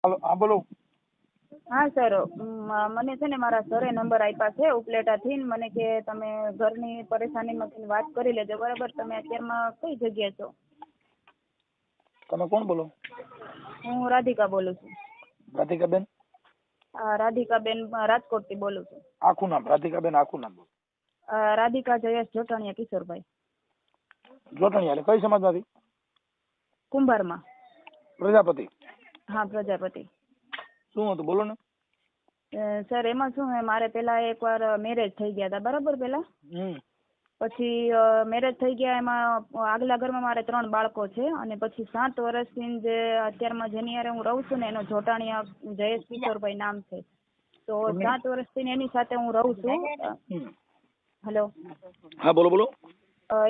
હાલો, હા બોલો. હા સર, મને છે ને મારા સરે નંબર આપ્યા છે ઉપલેટાથી. મને કે તમે ઘરની પરેશાનીમાંથી વાત કરી લેજો, બરાબર? તમે અત્યારમાં કઈ જગ્યાએ છો? તમે કોણ બોલો? હું રાધિકા બોલું છું. રાધિકાબેન? રાધિકાબેન રાજકોટથી બોલું છું. આખું નામ રાધિકાબેન, આખું નામ બોલો. રાધિકા જયેશ જોટાણીયા કિશોરભાઈ. જોટાણીયા એટલે કઈ સમાજમાંથી? કુંભારમાં. પ્રજાપતિ? હા, પ્રજાપતિ. શું હતું બોલો ને. સર એમાં શું હે, મારે પેલા એકવાર મેરેજ થઈ ગયા હતા, બરાબર? પેલા પછી મેરેજ થઈ ગયા, એમાં આગલા ઘરમાં મારે 3 બાળકો છે, અને પછી 7 વર્ષથી જે અત્યારમાં જેની હારે હું રહું છું ને, એનો જોટાણીયા જયેશ કિશોરભાઈ નામ છે. તો 7 વર્ષથી એની સાથે હું રહું છું. હેલો, હા બોલો બોલો.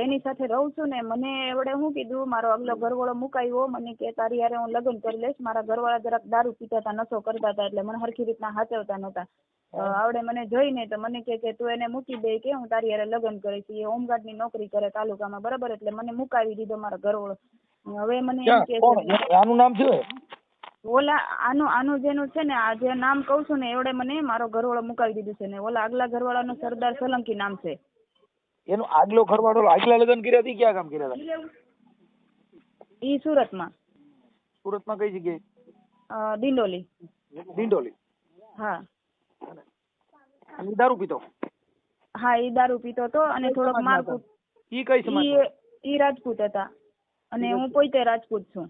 એની સાથે રહું છું ને, મને એવડે શું કીધું, મારો આગલો ઘરવાળો મુકાયો, મને કે તારી હારે હું લગ્ન કરી લઈશ. મારા ઘરવાળા જરાક દારૂ પીતા હતા, નશો કરતા હતા, એટલે મને હરખી રીતના હાચવતા નહોતા. આવડે મને જોઈને તો મને કે તું એને મૂકી દે, કે હું તારી હારે લગ્ન કરીશ. એ હોમગાર્ડ ની નોકરી કરે તાલુકામાં, બરાબર? એટલે મને મુકાવી દીધો મારો ઘરવાળો. હવે મને એમ કે આનું નામ શું? ઓલા આનું જેનું છે ને, આ જે નામ કઉ છું ને, એવડે મને મારો ઘરવાળો મુકાવી દીધું છે ને. ઓલા આગલા ઘરવાળાનું સરદાર સોલંકી નામ છે. એનો આગલો ઘરવાળો આગલા લગ્ન કર્યા હતી, ક્યાં કામ કર્યા હતા? ઈ સુરતમાં. સુરતમાં કઈ જગ્યાએ? ડિંડોલી. ડિંડોલી? હા. અને દારૂ પીતો? હા, ઈ દારૂ પીતો હતો અને થોડોક મારકૂટ. ઈ કઈ સમાજ? ઈ રાજપૂત હતા અને હું પોતે રાજપૂત છું.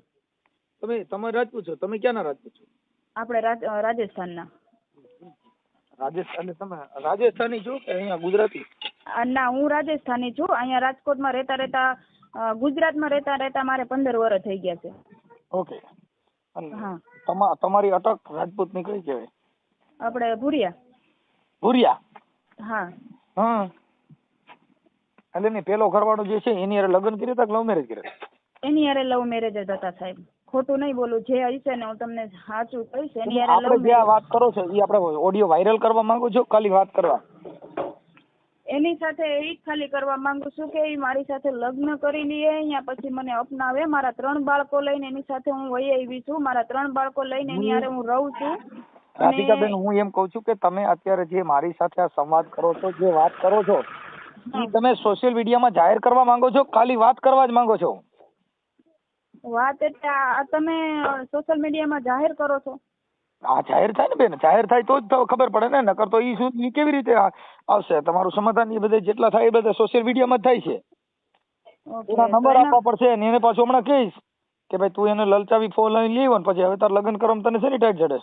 તમે રાજપૂત છો? તમે ક્યાંના રાજપૂત છો? આપણે રાજસ્થાનના. રાજસ્થાન? તમે રાજસ્થાની છો કે અહીંયા ગુજરાતી? ના, હું રાજસ્થાની છું. અહીંયા રાજકોટમાં રહેતા ગુજરાતમાં રહેતા મારે 15 વર્ષ થઈ ગયા છે. ઓકે. હા, તમારી અટક રાજપૂત ની કઈ કહેવાય? આપણે ભુરિયા. ભુરિયા? હા. હા. એટલે ને પેલો ઘરવાળો જે છે એની હારે લગ્ન કર્યા હતા કે લવ મેરેજ કર્યા? એની હારે લવ મેરેજ જ હતા સાહેબ. ખોટું નહીં બોલું, જે હશે ને હું તમને સાચું કહીશ. એની હારે લવ મેરેજ. આપણે વાત કરો છો એ આપણે ઓડિયો વાયરલ કરવા માંગો છો, ખાલી વાત કરવા? એની સાથે એ જ ખાલી કરવા માંગુ છું કે એ મારી સાથે લગ્ન કરી લઈએ, અહીંયા પછી મને અપનાવે. મારા 3 બાળકો લઈને એની સાથે હું વહી આવી છું. મારા 3 બાળકો લઈને એની હારે હું રહું છું. રાધિકાબેન, હું એમ કઉ છું કે તમે અત્યારે જે મારી સાથે આ સંવાદ કરો છો, જે વાત કરો છો, એ તમે સોશિયલ મીડિયામાં જાહેર કરવા માંગો છો, ખાલી વાત કરવા જ માંગો છો? વાત એટલે તમે સોશિયલ મીડિયામાં જાહેર કરો છો? હા, જાહેર થાય ને બેન, જાહેર થાય તો જ ખબર પડે ને. નકર તો ઈ કેવી રીતે આવશે? તમારું સમાધાન એ બધે જેટલા થાય એ બધા સોશિયલ મીડિયામાં જ થાય છે. એના નંબર આપવા પડશે અને એને પાછું હમણાં કહીશ કે ભાઈ તું એને લલચાવી ફોન લઈને લેવો ને પછી હવે તાર લગ્ન કરવામાં તને શેની ટાઈટ જડે?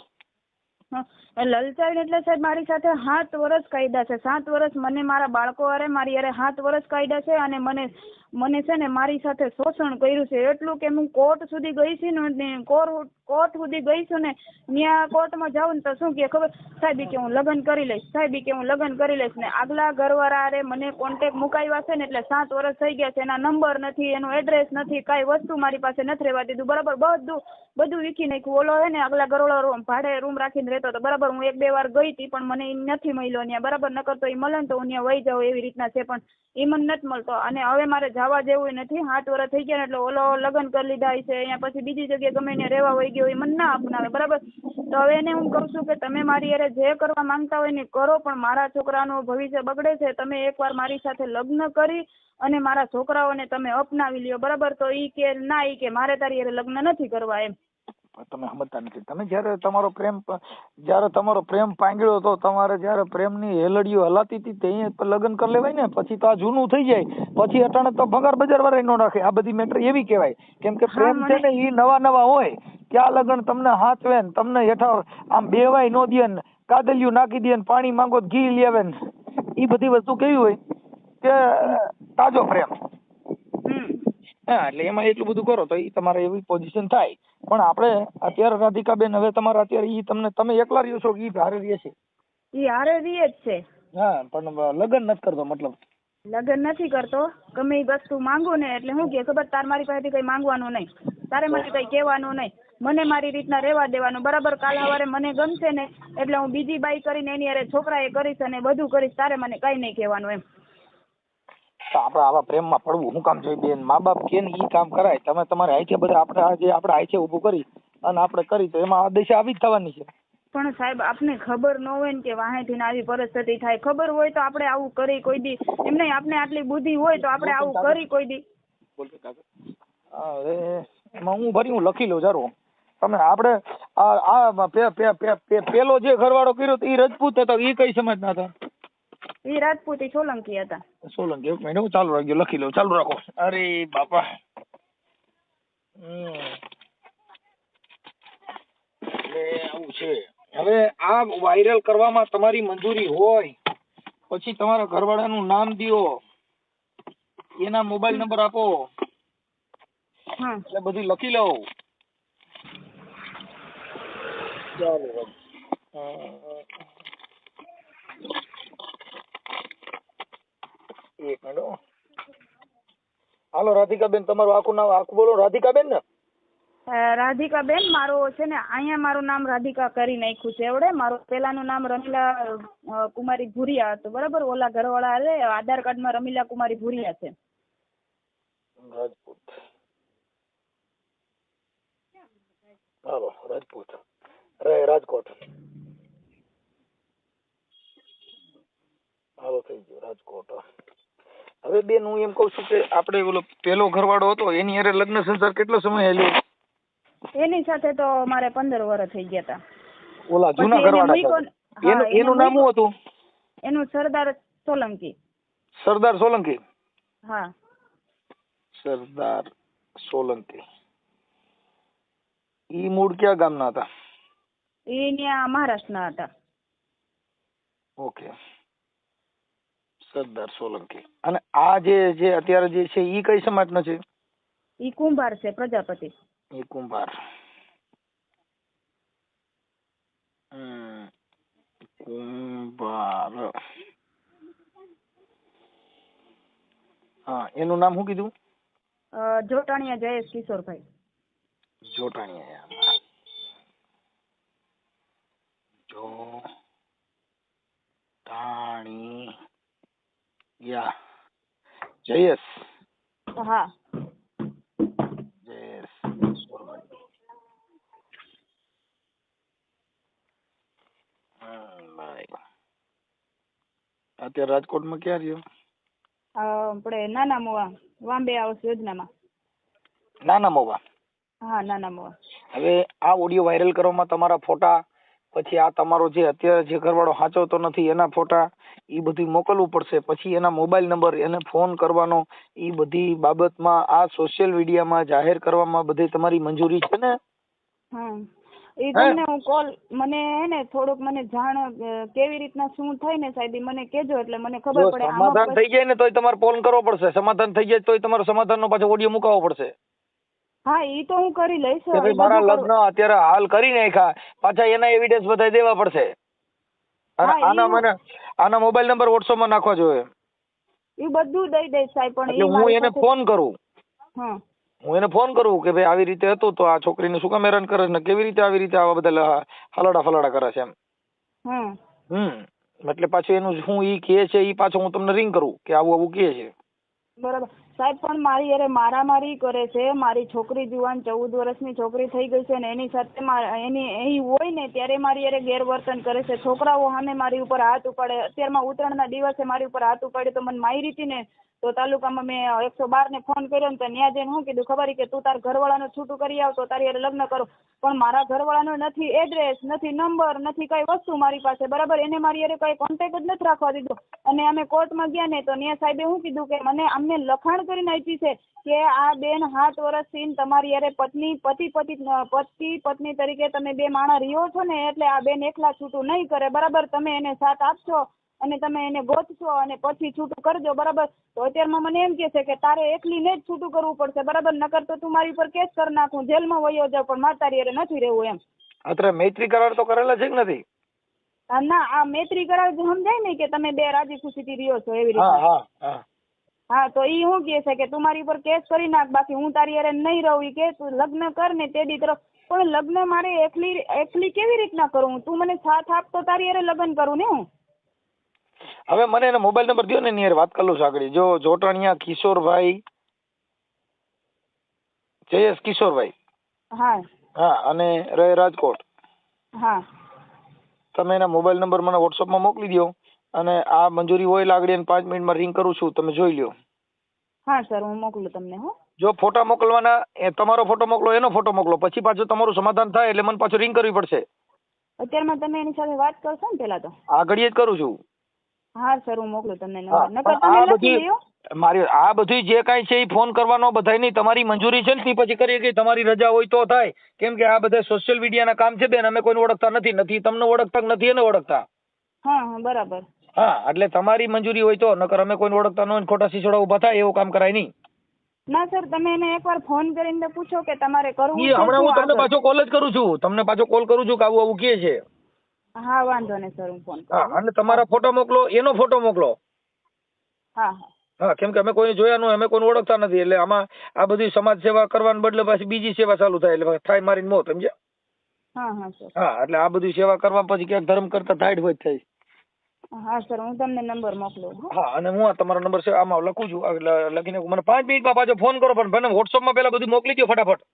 લલચાવી એટલે સાહેબ મારી સાથે 7 વર્ષ કાયદા છે. 7 વર્ષ મને મારા બાળકો હારે મારી હારે 7 વર્ષ કાયદા છે. અને મને છે ને મારી સાથે શોષણ કર્યું છે. એટલું કે હું કોર્ટ સુધી ગઈ છું ને, કોર્ટ સુધી ગઈ છું ને, ત્યાં કોર્ટમાં જાઉં ને તો શું કે ખબર? સાહેબ કે હું લગ્ન કરી લઈશ, સાહેબ કે હું લગ્ન કરી લઈશ. ને આગલા ઘરવાળા હારે મને કોન્ટેક્ટ મુકાવ્યા છે ને, એટલે 7 વર્ષ થઈ ગયા છે. એના નંબર નથી, એનું એડ્રેસ નથી, કાંઈ વસ્તુ મારી પાસે નથી રહેવા દીધું, બરાબર? બધું વીખી નાખ્યું. ઓલો હે ને આગલા ઘરવાળો ભાડે રૂમ રાખીને રહેતો હતો, બરાબર? હું 1-2 વાર ગઈ હતી પણ મને એ નથી મળ્યો ત્યાં, બરાબર? નકર તો એ મળે ને તો હું ત્યાં વહી જાઉં એવી રીતના છે, પણ એ મને નથી મળતો. અને હવે મારે જવા જેવું નથી. 7 વર્ષ થઈ ગયા ને એટલે ઓલો લગ્ન કરી લીધા છે, અહીંયા પછી બીજી જગ્યાએ ગમે એને રહેવા વહી ગયો, એ મને ના અપનાવે, બરાબર? તો હવે એને હું કહું છું કે તમે મારી હારે જે કરવા માંગતા હોય ને કરો, પણ મારા છોકરાનું ભવિષ્ય બગડે છે. તમે એકવાર મારી સાથે લગ્ન કરી અને મારા છોકરાઓને તમે અપનાવી લ્યો, બરાબર? તો ઈ કે ના, ઈ કે મારે તારી હારે લગ્ન નથી કરવા એમ. તમે સમજતા નથી. તમે જયારે તમારો પ્રેમ પાંગળ્યો હતો, તમારે જયારે પ્રેમની હેલડીઓ હલાતી હતી તે લગ્ન કરી લેવાય ને. પછી તો આ જૂનું થઈ જાય, પછી અટાણે તો ભગાર બજાર વાળા નો રાખે. આ બધી મેટર એવી કહેવાય. કેમ કે પ્રેમ છે ને એ નવા હોય ત્યાં લગ્ન તમને હાચવે ને, તમને હેઠળ આમ બેવાય નો દે ને, કાદલિયું નાખી દે ને, પાણી માંગો ઘી લેવે ને, એ બધી વસ્તુ કેવી હોય કે તાજો પ્રેમ. હા, એટલે એમાં એટલું બધું કરો તો એ તમારે એવી પોઝિશન થાય. પણ આપણે અત્યારે રાધિકાબેન, હવે તમારે અત્યારે તમે એકલા રહ્યો છો કે હારે રહે છે? ઈ હારે રહે જ છે. હા, પણ લગ્ન નથી કરતો? મતલબ લગ્ન નથી કરતો. ગમે એ વસ્તુ માંગુ ને એટલે શું કે ખબર? તાર મારી પાસેથી કઈ માંગવાનું નહીં, તારે મને કઈ કહેવાનું નહીં, મને મારી રીતના રહેવા દેવાનું, બરાબર? કાલ સવારે મને ગમશે ને એટલે હું બીજી બાઈ કરીને એની હારે છોકરાએ કરીશ અને બધું કરીશ. તારે મને કઈ નહીં કહેવાનું એમ. આપણે આવા પ્રેમમાં પડવું શું કામ જોઈએ બેન? મા બાપ કે ઈ કામ કરાય. તમે તમારે આઈથે બધા આપણે આઈથે ઊભું કરી અને આપણે કરી તો એમાં આ દિશા આવી જ થવાની છે. પણ સાહેબ આપને ખબર ન હોય ને કે વાહેથી આવી પરિસ્થિતિ થાય, ખબર હોય તો આપણે આવું કરી કોઈ દી એમ નહીં, આપણે આટલી બુદ્ધિ હોય તો આપણે આવું કરી કોઈ દી. હવે એમાં હું ભરી હું લખી લઉં જારો. તમે આપણે પેલો જે ઘરવાળો કર્યો તો એ રજપૂત હતો, એ કઈ સમાજના હતા? એ રાજપૂતી સોલંકી હતા. સોલંકી. એક મિનિટ હું ચાલુ રાખજો, લખી લઉં, ચાલુ રાખો. અરે બાપા. આવું છે. હવે આ વાયરલ કરવામાં તમારી મંજૂરી હોય પછી તમારા ઘરવાળાનું નામ દ્યો, એના મોબાઈલ નંબર આપો, એટલે બધું લખી લઉં. ચાલો એક મિનિટ. હાલો રાધિકાબેન, તમારું આખું નામ આખું બોલો. રાધિકાબેન ને? રાધિકાબેન મારો છે ને અહીંયા મારું નામ રાધિકા કરી નાખ્યું છે એવડે. મારું પેલાનું નામ રમીલા કુમારી ભુરિયા હતું, બરાબર? ઓલા ઘરવાળા છે આધાર કાર્ડમાં રમીલા કુમારી ભુરિયા છે. રાજપૂત. હાલો રાજપૂત રે રાજકોટ. હાલો થઈ ગયું રાજકોટ. હવે બેન હું એમ કઉ છું કે આપણે ઓલો પેલો ઘરવાળો હતો એની હારે લગ્ન સંસાર કેટલો સમય હાલ્યો? એની સાથે તો મારે 15 વર્ષ થઈ ગયા હતા. ઓલા જૂના ઘરવાળા એનું નામ શું હતું? એનું સરદાર સોલંકી. સરદાર સોલંકી? હા સરદાર સોલંકી. ઈ મૂળ ક્યાં ગામના હતા? એ ત્યાં મહારાષ્ટ્રના હતા. ઓકે સરદાર સોલંકી. અને આ જે અત્યારે જે છે ઈ કઈ સમાજનો છે? ઈ કુંભાર છે, પ્રજાપતિ. એ કુંભાર. કુંભાર. હા એનું નામ શું કીધું? જોટાણીયા જયેશ કિશોરભાઈ. જોટાણીયા જયેશ. હા જયેશ. અત્યારે રાજકોટમાં ક્યાં રહ્યો? આપણે નાના મોવા વાંબે આવાસ યોજનામાં. નાના મોવા? હા નાના મોવા. હવે આ ઓડિયો વાયરલ કરવામાં તમારા ફોટા, પછી આ તમારો જે અત્યારે જે ઘરવાળો સાચવતો નથી એના ફોટા, એ બધું મોકલવું પડશે. પછી એના મોબાઈલ નંબર, એને ફોન કરવાનો, એ બધી બાબતમાં આ સોશિયલ મીડિયામાં જાહેર કરવામાં બધી તમારી મંજૂરી છે ને? એ તમને હું કોલ મને હે ને થોડુંક મને જાણ કેવી રીતના શું થાય ને સાહેબ મને કહેજો એટલે મને ખબર પડે. સમાધાન થઈ જાય ને તોય તમારે ફોન કરવો પડશે. સમાધાન થઈ જાય તોય તમારો સમાધાનનો પાછો ઓડિયો મુકાવવો પડશે. હા એ તો હું કરી લઈશ. મારા લગ્ન અત્યારે હાલ કરી નાખ્યા, પાછા એના એવિડન્સ બધા દેવા પડશે. અને આના મોબાઈલ નંબર WhatsApp માં નાખવા જોઈએ. એ બધું દઈ દઈશ સાહેબ. પણ હું એને ફોન કરું. હા હું એને ફોન કરું કે ભાઈ આવી રીતે હતું તો આ છોકરીને શું કામ હેરાન કરે છે ને કેવી રીતે આવી રીતે આવા બધા હલાડા કરે છે એમ. એટલે પાછું એનું શું ઈ કહે છે ઈ પાછો હું તમને રિંગ કરું કે આવું આવું કહે છે. બરાબર સાહેબ. પણ મારી યારે મારામારી કરે છે. મારી છોકરી જુવાન 14 વર્ષની છોકરી થઈ ગઈ છે ને એની સાથે એની હોય ને ત્યારે મારી યારે ગેરવર્તન કરે છે. છોકરાઓ સામે મારી ઉપર હાથ ઉપાડે. અત્યારમાં ઉત્તરાયણના દિવસે મારી ઉપર હાથ ઉપાડ્યો તો મને મારી હતી ને તો તાલુકામાં મેં 112 ને ફોન કર્યો ને તો ત્યાં જઈને શું કીધું ખબર કે તું તાર ઘરવાળાને છૂટું કરી આવ તો તારી યારે લગ્ન કરો. પણ મારા ઘરવાળાનો નથી એડ્રેસ, નથી નંબર, નથી કઈ વસ્તુ મારી પાસે, બરાબર? એને મારી યારે કઈ કોન્ટેક્ટ જ નથી રાખવા દીધો. અને અમે કોર્ટમાં ગયા ને તો ત્યાં સાહેબે શું કીધું કે મને અમને લખાણ કરીને આપી છે કે આ બેન 7 વર્ષથી તમારી યારે પતિ પત્ની તરીકે તમે બે માણસ રહ્યો છો ને એટલે આ બેન એકલા છૂટું નહીં કરે, બરાબર? તમે એને સાથ આપશો અને તમે એને ગોતશો અને પછી છૂટું કરજો, બરાબર? તો અત્યારમાં મને એમ કે છે કે તારે એકલીને જ છૂટું કરવું પડશે, બરાબર? નકર તો તું મારી ઉપર કેસ કરી નાખું, જેલમાં વયો જાવ, પણ મારે તારી હારે નથી રહેવું એમ. અત્યારે મૈત્રી કરાર તો કરેલા છે કે નથી? ના આ મૈત્રી કરાર સમજાય ને કે તમે બે રાજી ખુશીથી રહ્યો છો એવી રીતે. હા તો ઈ શું કે છે કે તું મારી ઉપર કેસ કરી નાખ, બાકી હું તારી હારે નહીં રહું. ઈ કે તું લગ્ન કર ને તે દી તરફ. પણ લગ્ન મારે એકલી કેવી રીતના કરું? તું મને સાથ આપ તો તારી હારે લગ્ન કરું ને હું. હવે મને એનો મોબાઈલ નંબર દો ને એની હારે વાત કરું છું આગળ. જો જોટાણીયા કિશોરભાઈ, જયેશ કિશોરભાઈ. હા હા, અને રહે રાજકોટ. હા તમે એના મોબાઈલ નંબર મને વોટ્સઅપમાં મોકલી દો, અને આ મંજૂરી હોય લાગડી અને 5 મિનિટમાં રિંગ કરું છું, તમે જોઈ લ્યો. હા સર, હું મોકલું તમને. હો, જો ફોટા મોકલવાના, એ તમારો ફોટો મોકલો, એનો ફોટો મોકલો, પછી પાછું તમારું સમાધાન થાય એટલે મને પાછું રિંગ કરવી પડશે. અત્યારમાં તમે એની સાથે વાત કરશો ને પેલા તો? આ ઘડીએ જ કરું છું. હા સર, હું મોકલું તમને હા, નંબર. નકર પણ તમે આ લખી બધી લ્યો. મારી આ બધું જે કાંઈ છે એ ફોન કરવાનો બધાય નહીં, તમારી મંજૂરી છે ને તે પછી કરીએ કે તમારી રજા હોય તો થાય. કેમ કે આ બધા સોશિયલ મીડિયાના કામ છે બેન, અમે કોઈને ઓળખતા નથી, નથી તમને ઓળખતા નથી એને ઓળખતા. હા હા બરાબર. હા, એટલે તમારી મંજૂરી હોય તો, નકર અમે કોઈને ઓળખતા ન હોય, ખોટા સિસોડા ઉભા થાય એવું કામ કરાય નહીં. ના સર, તમે એને એકવાર ફોન કરીને પૂછો કે તમારે કરવું ઈ છે હમણાં શું હું તમને આગળ. પાછો કોલ જ કરું છું, તમને પાછો કોલ કરું છું કે આવું આવું કહે છે. હા વાંધો નહીં સર, હું ફોન હા, કરું. અને તમારા ફોટો મોકલો, એનો ફોટો મોકલો. હા હા હા, કેમ કે અમે કોઈને જોયા ન હોય, અમે કોઈને ઓળખતા નથી, એટલે આમાં આ બધી સમાજ સેવા કરવાને બદલે પાછી બીજી સેવા ચાલુ થાય, એટલે થાય મારીને મોત, સમજ્યા? હા હા સર. હા, એટલે આ બધી સેવા કરવા પછી ક્યાંક ધર્મ કરતા થાય હોય થાય. હા સર, હું તમને નંબર મોકલું. હા, અને હું આ તમારો નંબર છે આમાં લખું છું, એટલે લખીને મને 5 મિનિટમાં પાછો ફોન કરો, પણ મને વોટ્સઅપમાં પેલા બધું મોકલી દો ફટાફટ.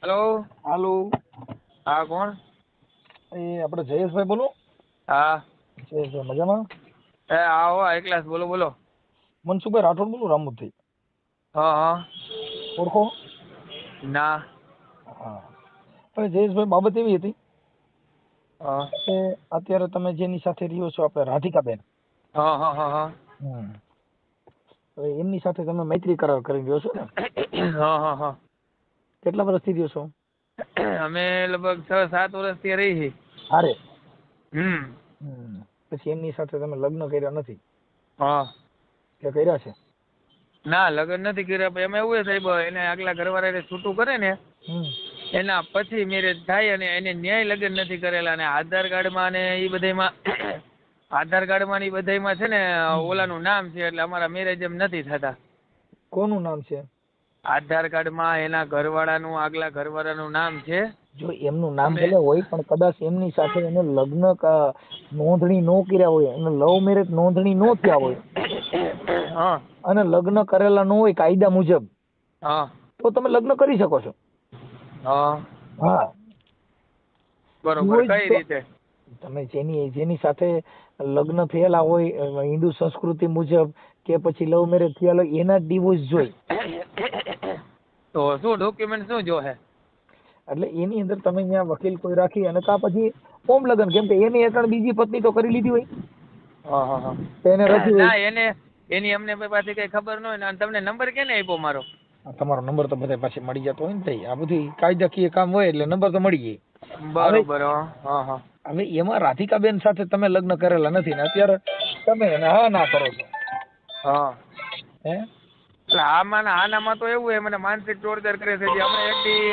હેલો. હાલો, હા કોણ? એ આપણે જયેશભાઈ બોલો? હા. જયેશભાઈ મજામાં? એ આવો એકલાસ, બોલો બોલો. મનસુખભાઈ રાઠોડ બોલું, રામુદથી. હા હા. ઓળખો? ના. હા, હવે જયેશભાઈ બાબત એવી હતી હા કે અત્યારે તમે જેની સાથે રહ્યો છો, આપણે રાધિકાબેન. હા હા હા હા. હવે એમની સાથે તમે મૈત્રી કરાર કરી રહ્યો છો ને? હા હા હા. કેટલા વર્ષથી રહ્યો છો? અમે લગભગ 6-7 વર્ષથી રહી છીએ. હારે. હમ. પછી એમની સાથે તમે લગ્ન કર્યા નથી હા. કે કર્યા છે? ના, લગ્ન નથી કર્યા. પણ એમાં એવું છે સાહેબ, એને આગલા ઘરવાળા છૂટું કરે ને એના પછી મેરેજ થાય, અને એને ન્યાય લગ્ન નથી કરેલા, અને આધાર કાર્ડમાં ને એ બધામાં આધાર કાર્ડમાં ને એ બધામાં છે ને ઓલાનું નામ છે, એટલે અમારા મેરેજ એમ નથી થતા. કોનું નામ છે? આધાર કાર્ડમાં એના ઘરવાળાનું, આગલા ઘરવાળાનું નામ છે. જો એમનું નામ અમે ભલે હોય, પણ કદાચ એમની સાથે એને લગ્ન નોંધણી ન કર્યા હોય, અને લવ મેરેજ નોંધણી ન થયા હોય, હા અને લગ્ન કરેલા ન હોય કાયદા મુજબ, હા તો તમે લગ્ન કરી શકો છો. હા. હા, ઈ બરોબર. હોય કઈ તો રીતે? તમે જેની સાથે લગ્ન થયેલા હોય હિન્દુ સંસ્કૃતિ મુજબ, કે પછી લવ મેરેજ થયેલા હોય, એના ડિવોર્સ જોઈ. તો શું ડોક્યુમેન્ટ શું જોહે? એટલે એની અંદર તમે અહીંયા વકીલ કોઈ રાખી, અને કા પછી ઓમ લગ્ન, કેમ કે એની હેઠળ બીજી પત્ની તો કરી લીધી હોય, હા હા હા. તો એને રજી હોય. ના, એની અમને પાછી કઈ ખબર ન હોય ને. અને તમને નંબર કેને આપ્યો મારો? તમારો નંબર તો બધા પાસે મળી જતો હોય ને, તઈ આ બધી કાયદાકીય કામ હોય એટલે નંબર તો મળી જાય. હવે બરોબર. હા હા. હવે એમાં રાધિકાબેન સાથે તમે લગ્ન કરેલા નથી ને અત્યારે તમે એને હા ના કરો છો, હા. હે? એટલે આનામાં તો એવું છે, મને માનસિક ટોર્ચર કરે છે. જે હમણાં એક દી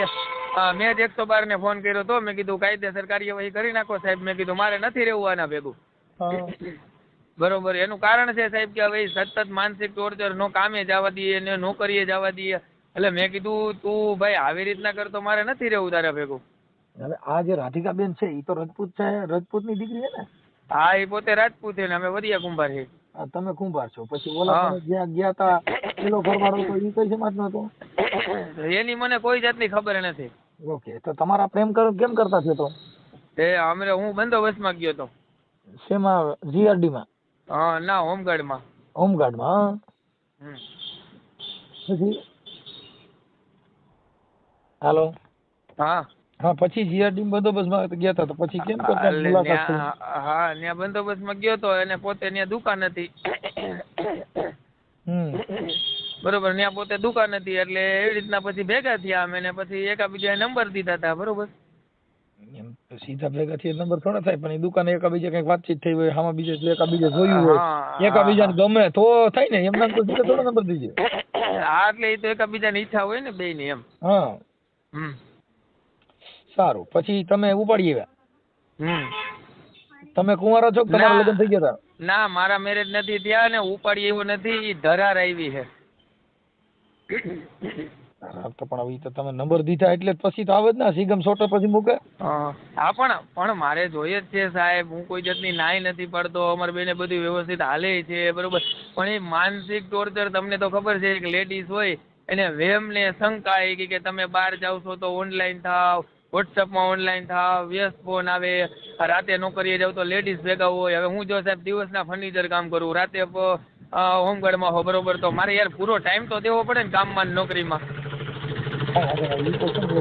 મેં જ 112 ને ફોન કર્યો હતો. મેં કીધું કાયદેસર કાર્યવાહી કરી નાખો સાહેબ. મેં કીધું મારે નથી રહેવું આના ભેગું. હા. બરોબર. એનું કારણ છે સાહેબ કે હવે સતત માનસિક ટોર્ચર, નો કામે જવા દઈએ ને નોકરીએ જવા દઈએ. એટલે મેં કીધું તું ભાઈ આવી રીતના કરતો મારે નથી રહેવું તારા ભેગું. હવે આ જે રાધિકાબેન છે એ તો રજપૂત છે, રજપૂતની દીકરી છે ને? હા, એ પોતે રાજપૂત છે ને અમે વરિયા કુંભાર છીએ. તમે કુંભાર છો. પછી ઓલા હા. તમે જ્યાં ગયા તા પેલો ઘરવાળો તો એ કઈ સમાજનો હતો? એની મને કોઈ જાતની ખબર નથી. ઓકે, તો તમારા પ્રેમ કેમ કરતા થયો તો? હું બંદોબસ્તમાં ગયો હતો. શેમાં? જીઆરડી માં? હા, ના, હોમગાર્ડમાં. હોમગાર્ડમાં? પછી હાલો. હા. હા, પછી જીઆરડી બંદોબસ્તમાં ગયા હતા, તો પછી કેમ કરતા એટલે મુલાકાત થઈ? ત્યાં બંદોબસ્તમાં ગયો તો, એને પોતે ત્યાં દુકાન હતી. બરોબર. ત્યાં પોતે દુકાન હતી, એટલે એવી રીતના પછી ભેગા થયા અમે, ને પછી એકાબીજા નંબર દીધા હતા. બરોબર. એમ તો સીધા ભેગા થી નંબર થોડા થાય, પણ એ દુકાને એકાબીજા કઈક વાતચીત થઈ હોય, આમાં બીજા એકાબીજા જોયું હોય, હા એકાબીજાને હા ગમે તો થાય ને, એમ નામ તો સીધા થોડા નંબર દીજે. હા, એટલે એ તો એકાબીજાની ઈચ્છા હોય ને બેયની એમ. હા. સારું. પછી તમે ઉપાડી આવ્યા? તમે કુંવારા છો કે તમારા લગ્ન થઈ ગયા હતા? ના, મારા મેરેજ નથી થયા ને ઉપાડી એવું નથી. ધરાર આવી છે. તો પણ હવે તો તમે નંબર દીધા એટલે પછી તો આવે જ ને, સિગમ સોટર પછી મૂકે. હા, પણ મારે જોઈએ જ છે સાહેબ. હું કોઈ જાતની નાય નથી પડતો. અમારે બેને બધું વ્યવસ્થિત હાલે છે. બરોબર. પણ એ માનસિક ટોર્ચર તમને તો ખબર છે, એક લેડીઝ હોય એને વેમ ને શંકા આવી કે તમે બહાર જાવ છો તો ઓનલાઈન થાવ, વોટ્સઅપમાં ઓનલાઈન થાવ, વ્યસ્ત ફોન આવે, રાતે નોકરીએ જાવ તો લેડીઝ ભેગા હોય. હવે હું જો સાહેબ દિવસના ફર્નિચર કામ કરું, રાતે હોમગાર્ડમાં હો, બરોબર, તો મારે યાર પૂરો ટાઈમ તો દેવો પડે ને કામમાં ને નોકરીમાં. ઈ તો છે ને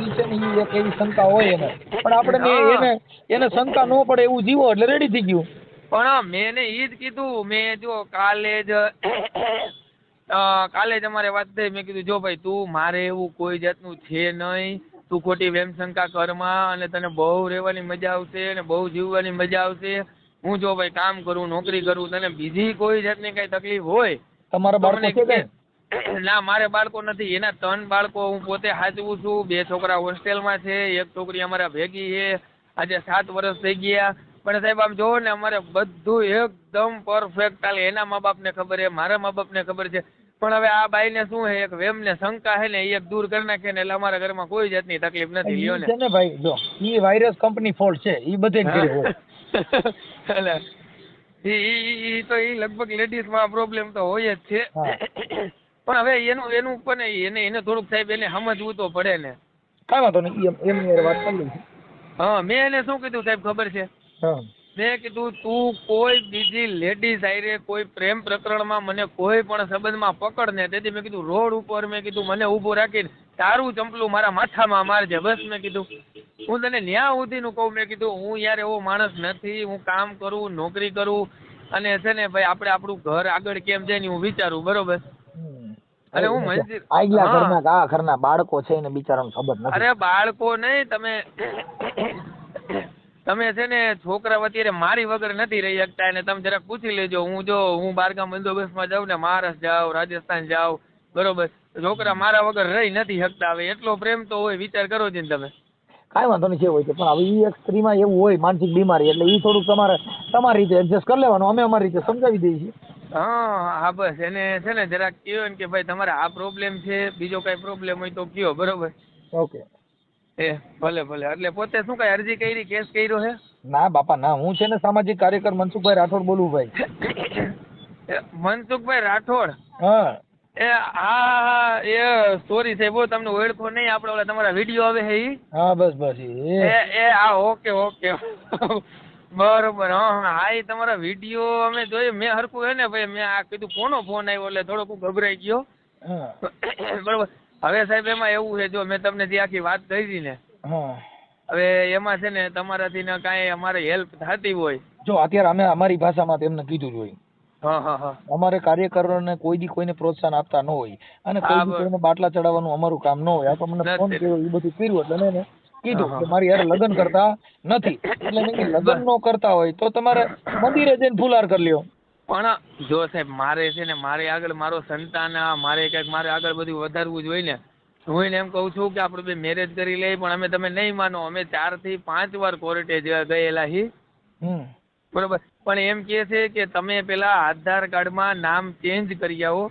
ઈ છે ને ઈ એક એવી શંકા હોય એને, પણ આપણે એને શંકા ન પડે એવું જીવો એટલે રેડી થઈ ગયું. પણ મેં ઈ જ કીધું, મેં જો કાલે જ અમારે વાત થઈ, મેં કીધું જો ભાઈ તું મારે એવું કોઈ જાતનું છે નહીં, તું ખોટી વેમ શંકા કરમાં અને તને બહુ રહેવાની મજા આવશે અને બહુ જીવવાની મજા આવશે. હું જો ભાઈ કામ કરું, નોકરી કરું, તને બીજી કોઈ જાતની કઈ તકલીફ હોય તમારા બાળકો છે કે? ના, મારે બાળકો નથી. એના 3 બાળકો હું પોતે સાચવું છું. 2 છોકરા હોસ્ટેલમાં છે, 1 છોકરી અમારા ભેગી છે. આજે 7 વર્ષ થઈ ગયા. પણ સાહેબ આમ જોવો ને, અમારે બધું એકદમ પરફેક્ટ ચાલે. એના મા બાપને ખબર છે, મારા મા બાપને ખબર છે. પણ હવે આ બાઈને શું છે, એક વેમ ને શંકા છે ને, એ એક દૂર કરી નાખે ને એટલે અમારા ઘરમાં કોઈ જાતની તકલીફ નથી. લ્યો ને છે ને ભાઈ, જો ઈ વાયરસ કંપની ફોલ્ટ છે, ઈ બધે જ કર્યો હોય. એટલે ઈ તો ઈ લગભગ લેડીઝ માં પ્રોબ્લેમ તો હોય જ છે. પણ હવે એનું પણ એને થોડુંક સાહેબ એને સમજવું તો પડે ને. કાંઈ વાંધો નહીં, એમની વાત કરી લઈશું. હા, મેં એને શું કીધું સાહેબ ખબર છે? મેં કીધું તું કોઈ બીજી લેડીઝ આયરે કોઈ પ્રેમ પ્રકરણમાં મને કોઈ પણ સંબંધમાં પકડ ને. તેથી મેં કીધું રોડ ઉપર મેં કીધું મને ઊભો રાખીને તારું ચંપલું મારા માથામાં મારજે, બસ. મેં કીધું હું તને ન્યા સુધીનું કહું. મેં કીધું હું યાર એવો માણસ નથી. હું કામ કરું, નોકરી કરું અને છે ને ભાઈ આપણે આપણું ઘર આગળ કેમ જાય ને હું વિચારું, બરોબર. અરે હું મંદિર આગલા ઘરના બાળકો છે એને બિચારાને ખબર નથી. અરે બાળકો નહીં, તમે છે ને છોકરા અત્યારે મારી વગર નથી રહી શકતા. અને તમે જરાક પૂછી લેજો, હું બારગામ બંદોબસ્તમાં જાઉં ને, મહારાષ્ટ્ર જાઉં, રાજસ્થાન જાઉં, બરોબર, છોકરા મારા વગર રહી નથી શકતા. હવે એટલો પ્રેમ તો હોય, વિચાર કરો છો ને તમે. કાંઈ વાંધો નહીં, છે હોય છે. પણ હવે ઈ એક સ્ત્રીમાં એવું હોય માનસિક બીમારી, એટલે ઈ થોડુંક તમારી રીતે એડજસ્ટ કરી લેવાનું. અમે અમારી રીતે સમજાવી દઈએ છીએ. હા બસ એને છે ને જરાક કહ્યો ને કે ભાઈ તમારે આ પ્રોબ્લેમ છે, બીજો કઈ પ્રોબ્લેમ હોય તો કયો, બરોબર. ઓકે, ભલે. એટલે પોતે શું કઈ અરજી કરી, કેસ કર્યો છે? ના બાપા ના, હું છે ને સામાજિક કાર્યકર મનસુખભાઈ રાઠોડ બોલું ભાઈ. મનસુખભાઈ રાઠોડ? હા. એ સોરી સાહેબ, તમને ઓળખો નહીં. આપણે ઓલા તમારા વિડીયો આવે છે ઈ? હા બસ ઓકે બરોબર. હા એ તમારા વિડીયો અમે જોઈએ. મેં હરખું હે ને ભાઈ, મેં આ કીધું કોનો ફોન આવ્યો એટલે થોડોક ગભરાઈ ગયો. બરોબર. હવે સાહેબ એમાં એવું છે, જો મેં તમને જે આખી વાત કરી ને, હવે એમાં છે ને તમારાથી ને કાંઈ અમારે હેલ્પ થતી હોય, જો અત્યારે અમે અમારી ભાષામાં તેમને કીધું જ હોય. અમારે કાર્યકરોને કોઈ દી કોઈને પ્રોત્સાહન આપતા ન હોય અને કોઈ દી કોઈને બાટલા ચડાવવાનું અમારું કામ ન હોય. આ તો મને ફોન કર્યો, એ બધું કર્યું એટલે મેં કીધું કે મારી યાર લગ્ન કરતા નથી. એટલે મેં લગ્ન નો કરતા હોય તો તમારે મંદિરે જઈને ફુલાર કરી લ્યો. પણ જો સાહેબ મારે છે ને, મારે આગળ મારો સંતાન, મારે ક્યાંક મારે આગળ બધું વધારવું જ હોય ને. હું એને એમ કહું છું કે આપણે બે મેરેજ કરી લઈએ. પણ અમે, તમે નહીં માનો, અમે 4 થી 5 વાર કોર્ટે ગયેલા છીએ, બરોબર. પણ એમ કે છે કે તમે પેલા આધાર કાર્ડમાં નામ ચેન્જ કરી આવો,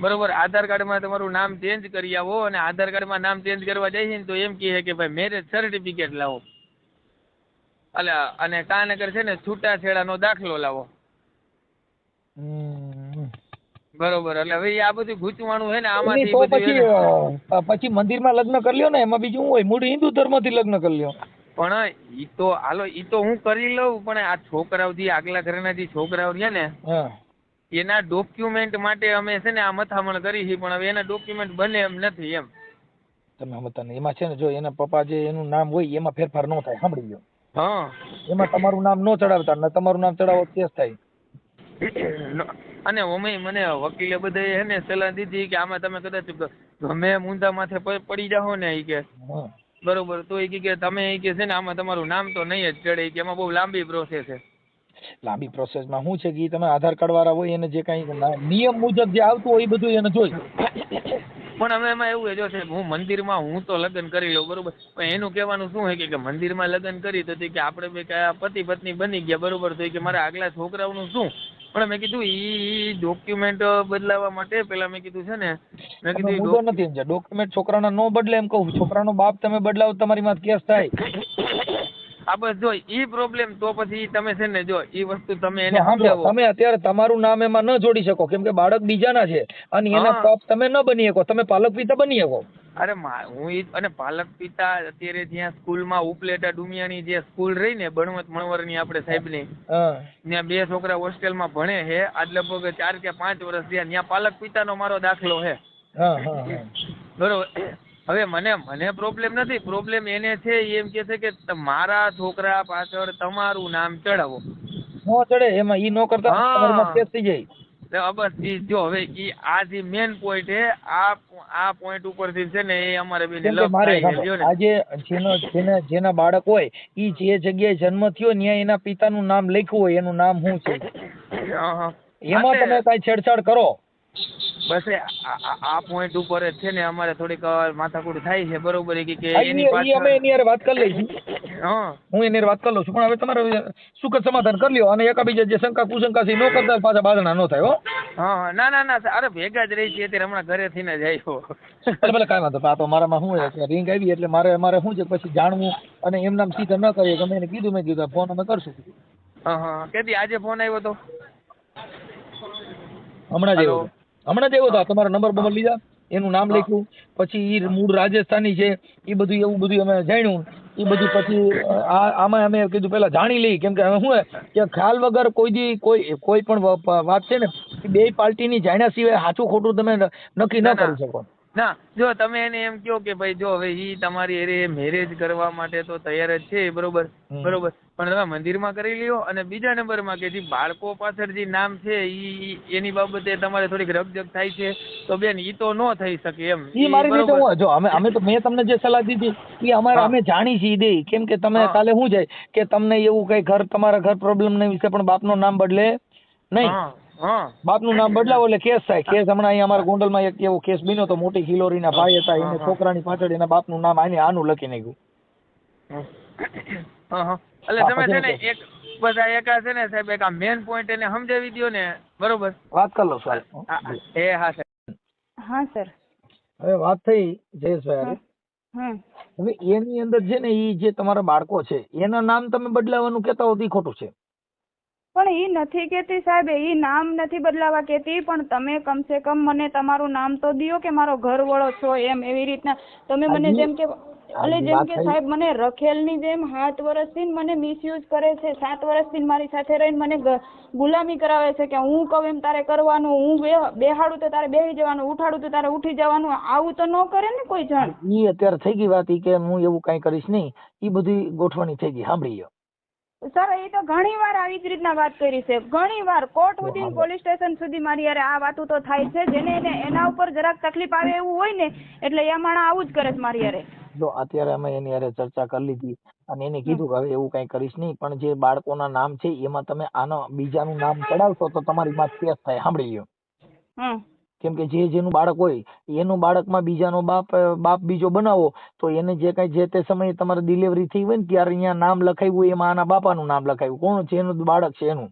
બરોબર. આધાર કાર્ડમાં તમારું નામ ચેન્જ કરી આવો અને આધાર કાર્ડમાં નામ ચેન્જ કરવા જાય છે ને તો એમ કહે કે ભાઈ મેરેજ સર્ટિફિકેટ લાવો, અને કાનગર છે ને છૂટાછેડાનો દાખલો લાવો, બરોબર. એટલે હવે આ બધું ગૂંચવાણું છે ને આમાંથી. પછી મંદિરમાં લગ્ન કરી લ્યો ને, એમાં બીજું શું હોય, મૂળ હિન્દુ ધર્મથી લગ્ન કરી લ્યો. પણ ઈ તો હાલો, ઈ તો હું કરી લઉં. પણ આ છોકરાઓ જે આગલા ઘરના જે છોકરાઓ છે ને, એના ડોક્યુમેન્ટ માટે અમે છે ને આ મથામણ કરી છે. પણ હવે એના ડોક્યુમેન્ટ બને એમ નથી એમ. તમે સમજતા નહીં. એમાં છે ને, જો એના પપ્પા જે એનું નામ હોય એમાં ફેરફાર ન થાય, સાંભળી ગયો. એમાં તમારું નામ ન ચડાવતા ને તમારું નામ ચડાવો કેસ થાય. અને મને વકીલે બધે હે ને સલાહ દીધી કે આમાં તમે કદાચ ગમે મૂંઝા માથે પડી જાઓ ને, ઈ કે બરોબર, તો એ કે તમે એ કે છે ને આમાં તમારું નામ તો નહીં જ ચડે, કે એમાં બહુ લાંબી પ્રોસેસ છે. લાંબી પ્રોસેસમાં શું છે કે તમે આધાર કાર્ડ વાળા હોય એને જે કઈ નિયમ મુજબ જે આવતું હોય એ બધું એને જોઈ. પણ હવે એમાં એવું છે, જો હું મંદિરમાં હું તો લગ્ન કરી લઉં, બરોબર. પણ એનું કહેવાનું શું છે કે મંદિરમાં લગ્ન કરી તો કે આપણે બે પતિ પત્ની બની ગયા, બરોબર. તો કે મારા આગલા છોકરાઓનું શું? પણ મેં કીધું ઈ ડોક્યુમેન્ટ બદલાવા માટે પેલા મેં કીધું છે ને, મેં કીધું નથી ડોક્યુમેન્ટ છોકરાના નો બદલે એમ કહું. છોકરાનો બાપ તમે બદલાવો તમારી માં કેસ થાય. આ બસ જો ઈ પ્રોબ્લેમ તો પછી તમે છે ને જો ઈ વસ્તુ તમે એને સાંભળો, સમજાવો. તમે અત્યારે તમારું નામ એમાં ન જોડી શકો કેમ કે બાળક બીજાના છે અને એના હા. બાપ તમે ન બની શકો, તમે પાલક પિતા બની શકો. અરે હું ઈ અને પાલક પિતા અત્યારે જ્યાં સ્કૂલમાં ઉપલેટા ડુમિયાની જે સ્કૂલ રહી ને બણવત મણવરની આપણે સાહેબની, હા ત્યાં 2 છોકરા હોસ્ટેલમાં ભણે છે આજ લગભગ 4 કે 5 વર્ષ થયા. ત્યાં પાલક પિતાનો મારો દાખલો છે. હા હા હા. બરોબર. હવે મને પ્રોબ્લેમ નથી, પ્રોબ્લેમ એને છે. ઈ એમ કે છે કે મારા છોકરા પાછળ તમારું નામ ચડાવો. નો ચડે એમાં, ઈ નો કરતા તમારી માં હા કેસ થઈ જાય. તો બસ ઈ જો હવે ઈ આ જે મેન પોઈન્ટ છે, આ પોઈન્ટ ઉપરથી છે ને એ અમારે બેને કેમ કે લપ મારે થાય છે, સાંભળો, લ્યો ને. આજે જેના બાળક હોય ઈ જે જગ્યાએ જન્મ થયો ત્યાં એના પિતાનું નામ લખ્યું હોય, એનું નામ શું છે હા. એમાં તમે કઈ છેડછાડ કરો. બસ આ પોઈન્ટ ઉપર જ છે ને અમારે થોડીક માથાકૂટ થાય છે. બરોબર કે હા, એની ઈ અમે પાછળ. એની હારે વાત કરી લઈશું, હા હું એની હારે વાત કરી લઉં છું, પણ હવે તમારે સુખદ સમાધાન કરી લ્યો અને એકાબીજા જે શંકા કુશંકા છે ઈ નો કરતા પાછા બાદણા નો થાય. હો હા. ના અરે ભેગા જ રહી છીએ અત્યારે, હમણાં ઘરે થઈને જ આવ્યો. ભલે કાંઈ વાંધો. આ તો મારામાં શું છે કે રિંગ આવી એટલે મારે શું છે પછી જાણવું અને એમ નામ સીધા ન કરીએ. ગમે એને કીધું, મેં કીધું ફોન અમે કરશું. હા. કેદી આજે ફોન આવ્યો તો? હમણાં જ હલો. આવ્યો હતો, હમણાં જ આવ્યો હતો. તમારો નંબર બંબર લીધા, એનું નામ હા. લખ્યું, પછી ઈ મૂળ રાજસ્થાની છે, એ બધું એવું બધું અમે જાણ્યું. એ બધું પછી આમાં અમે કીધું પેલા જાણી લઈ, કેમ કે હવે શું કે ખ્યાલ વગર કોઈ પણ વાત છે ને એ બે પાર્ટીની જાણ્યા સિવાય સાચું ખોટું તમે નક્કી ન કરી શકો. ના જો તમે એને એમ કહો કે ભાઈ જો હવે ઈ તમારી એરે મેરેજ કરવા માટે તો તૈયાર જ છે, બરોબર. બરોબર. પણ તમે મંદિરમાં કરી લ્યો. અને બીજા નંબરમાં કે જે બાળકો પાછળ જે નામ છે ઈ એની બાબતે તમારે થોડીક રકજક થાય છે તો બેન ઈ તો ન થઈ શકે એમ. એ મારી રીતે બરોબર. હું જો અમે તો મેં તમને જે સલાહ દીધી એ હા. અમે જાણી છીએ દે, કેમ કે તમે હા. કાલે શું જાય કે તમને એવું કઈ તમારા ઘર પ્રોબ્લેમ નહીં વિશે પણ બાપનું નામ બદલે નહીં. હા. હા. બાપનું નામ બદલાવો એટલે કેસ થાય. કેસ હમણાં અહીંયા અમારા ગોંડલમાં એક એવો કેસ બન્યો તો, મોટી ખિલોરીના ભાઈ હતા, એને છોકરાની પાછળ એના બાપનું નામ આનું લખી નાખ્યું. એટલે તમે છે ને એક બધા એકા છે ને સાહેબ, એક આ મેન પોઈન્ટ એને સમજાવી દો ને, બરોબર. વાત કરી લો સાહેબ. હા સાહેબ. હા સર. હવે વાત થઈ જયેશભાઈ, હવે એની અંદર છે ને ઈ જે તમારા બાળકો છે એના નામ તમે બદલાવાનું કહેતા હો તો ઈ ખોટું છે. પણ ઈ નથી કેતી સાહેબ, ઈ નામ નથી બદલાવા કેતી, પણ તમે કમસે કમ મને તમારું નામ તો દિયો કે મારો ઘરવાળો છો એમ. એવી રીતના તમે મને જેમ કે સાહેબ મને રખેલની જેમ 7 વર્ષથી મને મિસયુઝ કરે છે. 7 વર્ષથી મારી સાથે રહીને મને ગુલામી કરાવે છે કે હું કહું એમ તારે કરવાનું, હું બેહાડું તો તારે બેહી જવાનું, ઉઠાડું તો તારે ઉઠી જવાનું. આવું તો ન કરે ને કોઈ જણ. ઈ અત્યારે થઈ ગઈ વાત ઈ કે હું એવું કઈ કરીશ નહીં, ઈ બધી ગોઠવણી થઈ ગઈ. સાંભળી લો સર, એ તો ઘણી વાર આવી જ રીતના વાત કરી છે, ઘણી વાર કોર્ટ સુધી, પોલીસ સ્ટેશન સુધી મારી યારે આ વાતો તો થાય છે. જેને એના ઉપર જરાક તકલીફ આવે એવું હોય ને એટલે એ માણસ આવું જ કરે છે મારી યારે. જો અત્યારે અમે એની યારે ચર્ચા કરી લીધી અને એને કીધું કે હવે એવું કઈ કરીશ નહીં, પણ જે બાળકોના નામ છે એમાં તમે આનો બીજાનું નામ ચડાવશો તો તમારી માં કેસ થાય. સાંભળી લો. કેમ કે જેનું બાળક હોય એનું બાળકમાં બીજાનો બાપ બીજો બનાવો તો એને જે કઈ જે તે સમયે તમારે ડિલિવરી થઈ હોય ને ત્યારે અહીંયા નામ લખાવ્યું હોય, એમાં આના બાપાનું નામ લખાવ્યું, કોણ છે એનું બાળક છે એનું.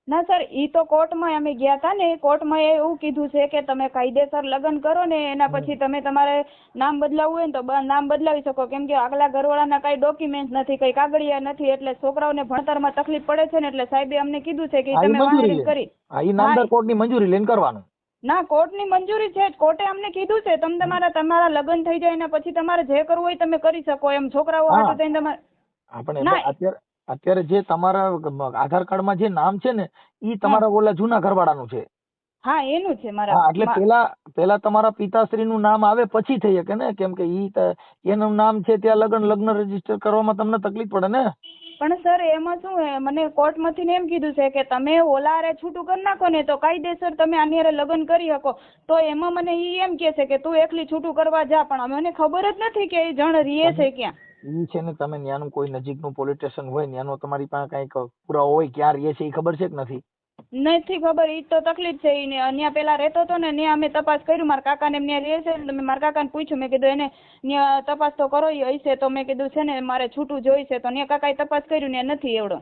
ના સર, ઈ તો કોર્ટમાં અમે ગયા હતા ને, કોર્ટમાં એવું કીધું છે કે તમે કાયદેસર લગ્ન કરો ને એના પછી તમે તમારે નામ બદલાવવું હોય ને તો નામ બદલાવી શકો. કેમ કે આગલા ઘરવાળાના કઈ ડોક્યુમેન્ટ નથી, કઈ કાગળિયા નથી, એટલે છોકરાઓને ભણતરમાં તકલીફ પડે છે ને એટલે સાહેબે અમને કીધું છે કે તમે વાહેરિંગ કરી. ઈ નામદાર કોર્ટની મંજૂરી લઈને કરવાનું. ના, કોર્ટની મંજૂરી છે જ. કોર્ટે અમને કીધું છે તમે તમારા લગ્ન થઈ જાય ને પછી તમારે જે કરવું હોય તમે કરી શકો એમ. છોકરાઓ હાટુ થઈને તમારે આપણે અત્યારે જે તમારા આધાર કાર્ડમાં જે નામ છે ને ઈ તમારા ઓલા જૂના ઘરવાળાનું છે. હા, એનું છે મારા. એટલે પેલા તમારા પિતાશ્રીનું નામ આવે પછી થઈ શકે ને, કેમ કે ઈ એનું નામ છે ત્યાં લગ્ન રજીસ્ટર કરવામાં તમને તકલીફ પડે ને. પણ સર એમાં શું મને કોર્ટમાંથી એમ કીધું છે કે તમે ઓલારે છૂટું કરી નાખો ને તો કાયદેસર તમે આની હારે લગ્ન કરી શકો. તો એમાં મને ઈ એમ કે છે કે તું એકલી છૂટું કરવા જા, પણ મને ખબર જ નથી કે એ જણ રીએ છે ક્યાં. ઈ છે ને તમે ન્યાનું કોઈ નજીકનું પોલીસ સ્ટેશન હોય ન્યાનો તમારી પાસે કઈક પુરાવો હોય ક્યાં રીએ છે એ ખબર છે કે નથી? નથી ખબર. ઈ તો તકલીફ છે. ઈને અહીંયા પેલા રહેતો હતો ને ત્યાં અમે તપાસ કર્યું, મારા કાકાને ત્યાં રહે છે ને મારા કાકાને પૂછ્યું, મેં કીધું એને ત્યાં તપાસ તો કરો હશે, તો મેં કીધું છે ને મારે છૂટું જોઈ છે, તો ત્યાં કાકાએ તપાસ કર્યું ને નથી એવડો.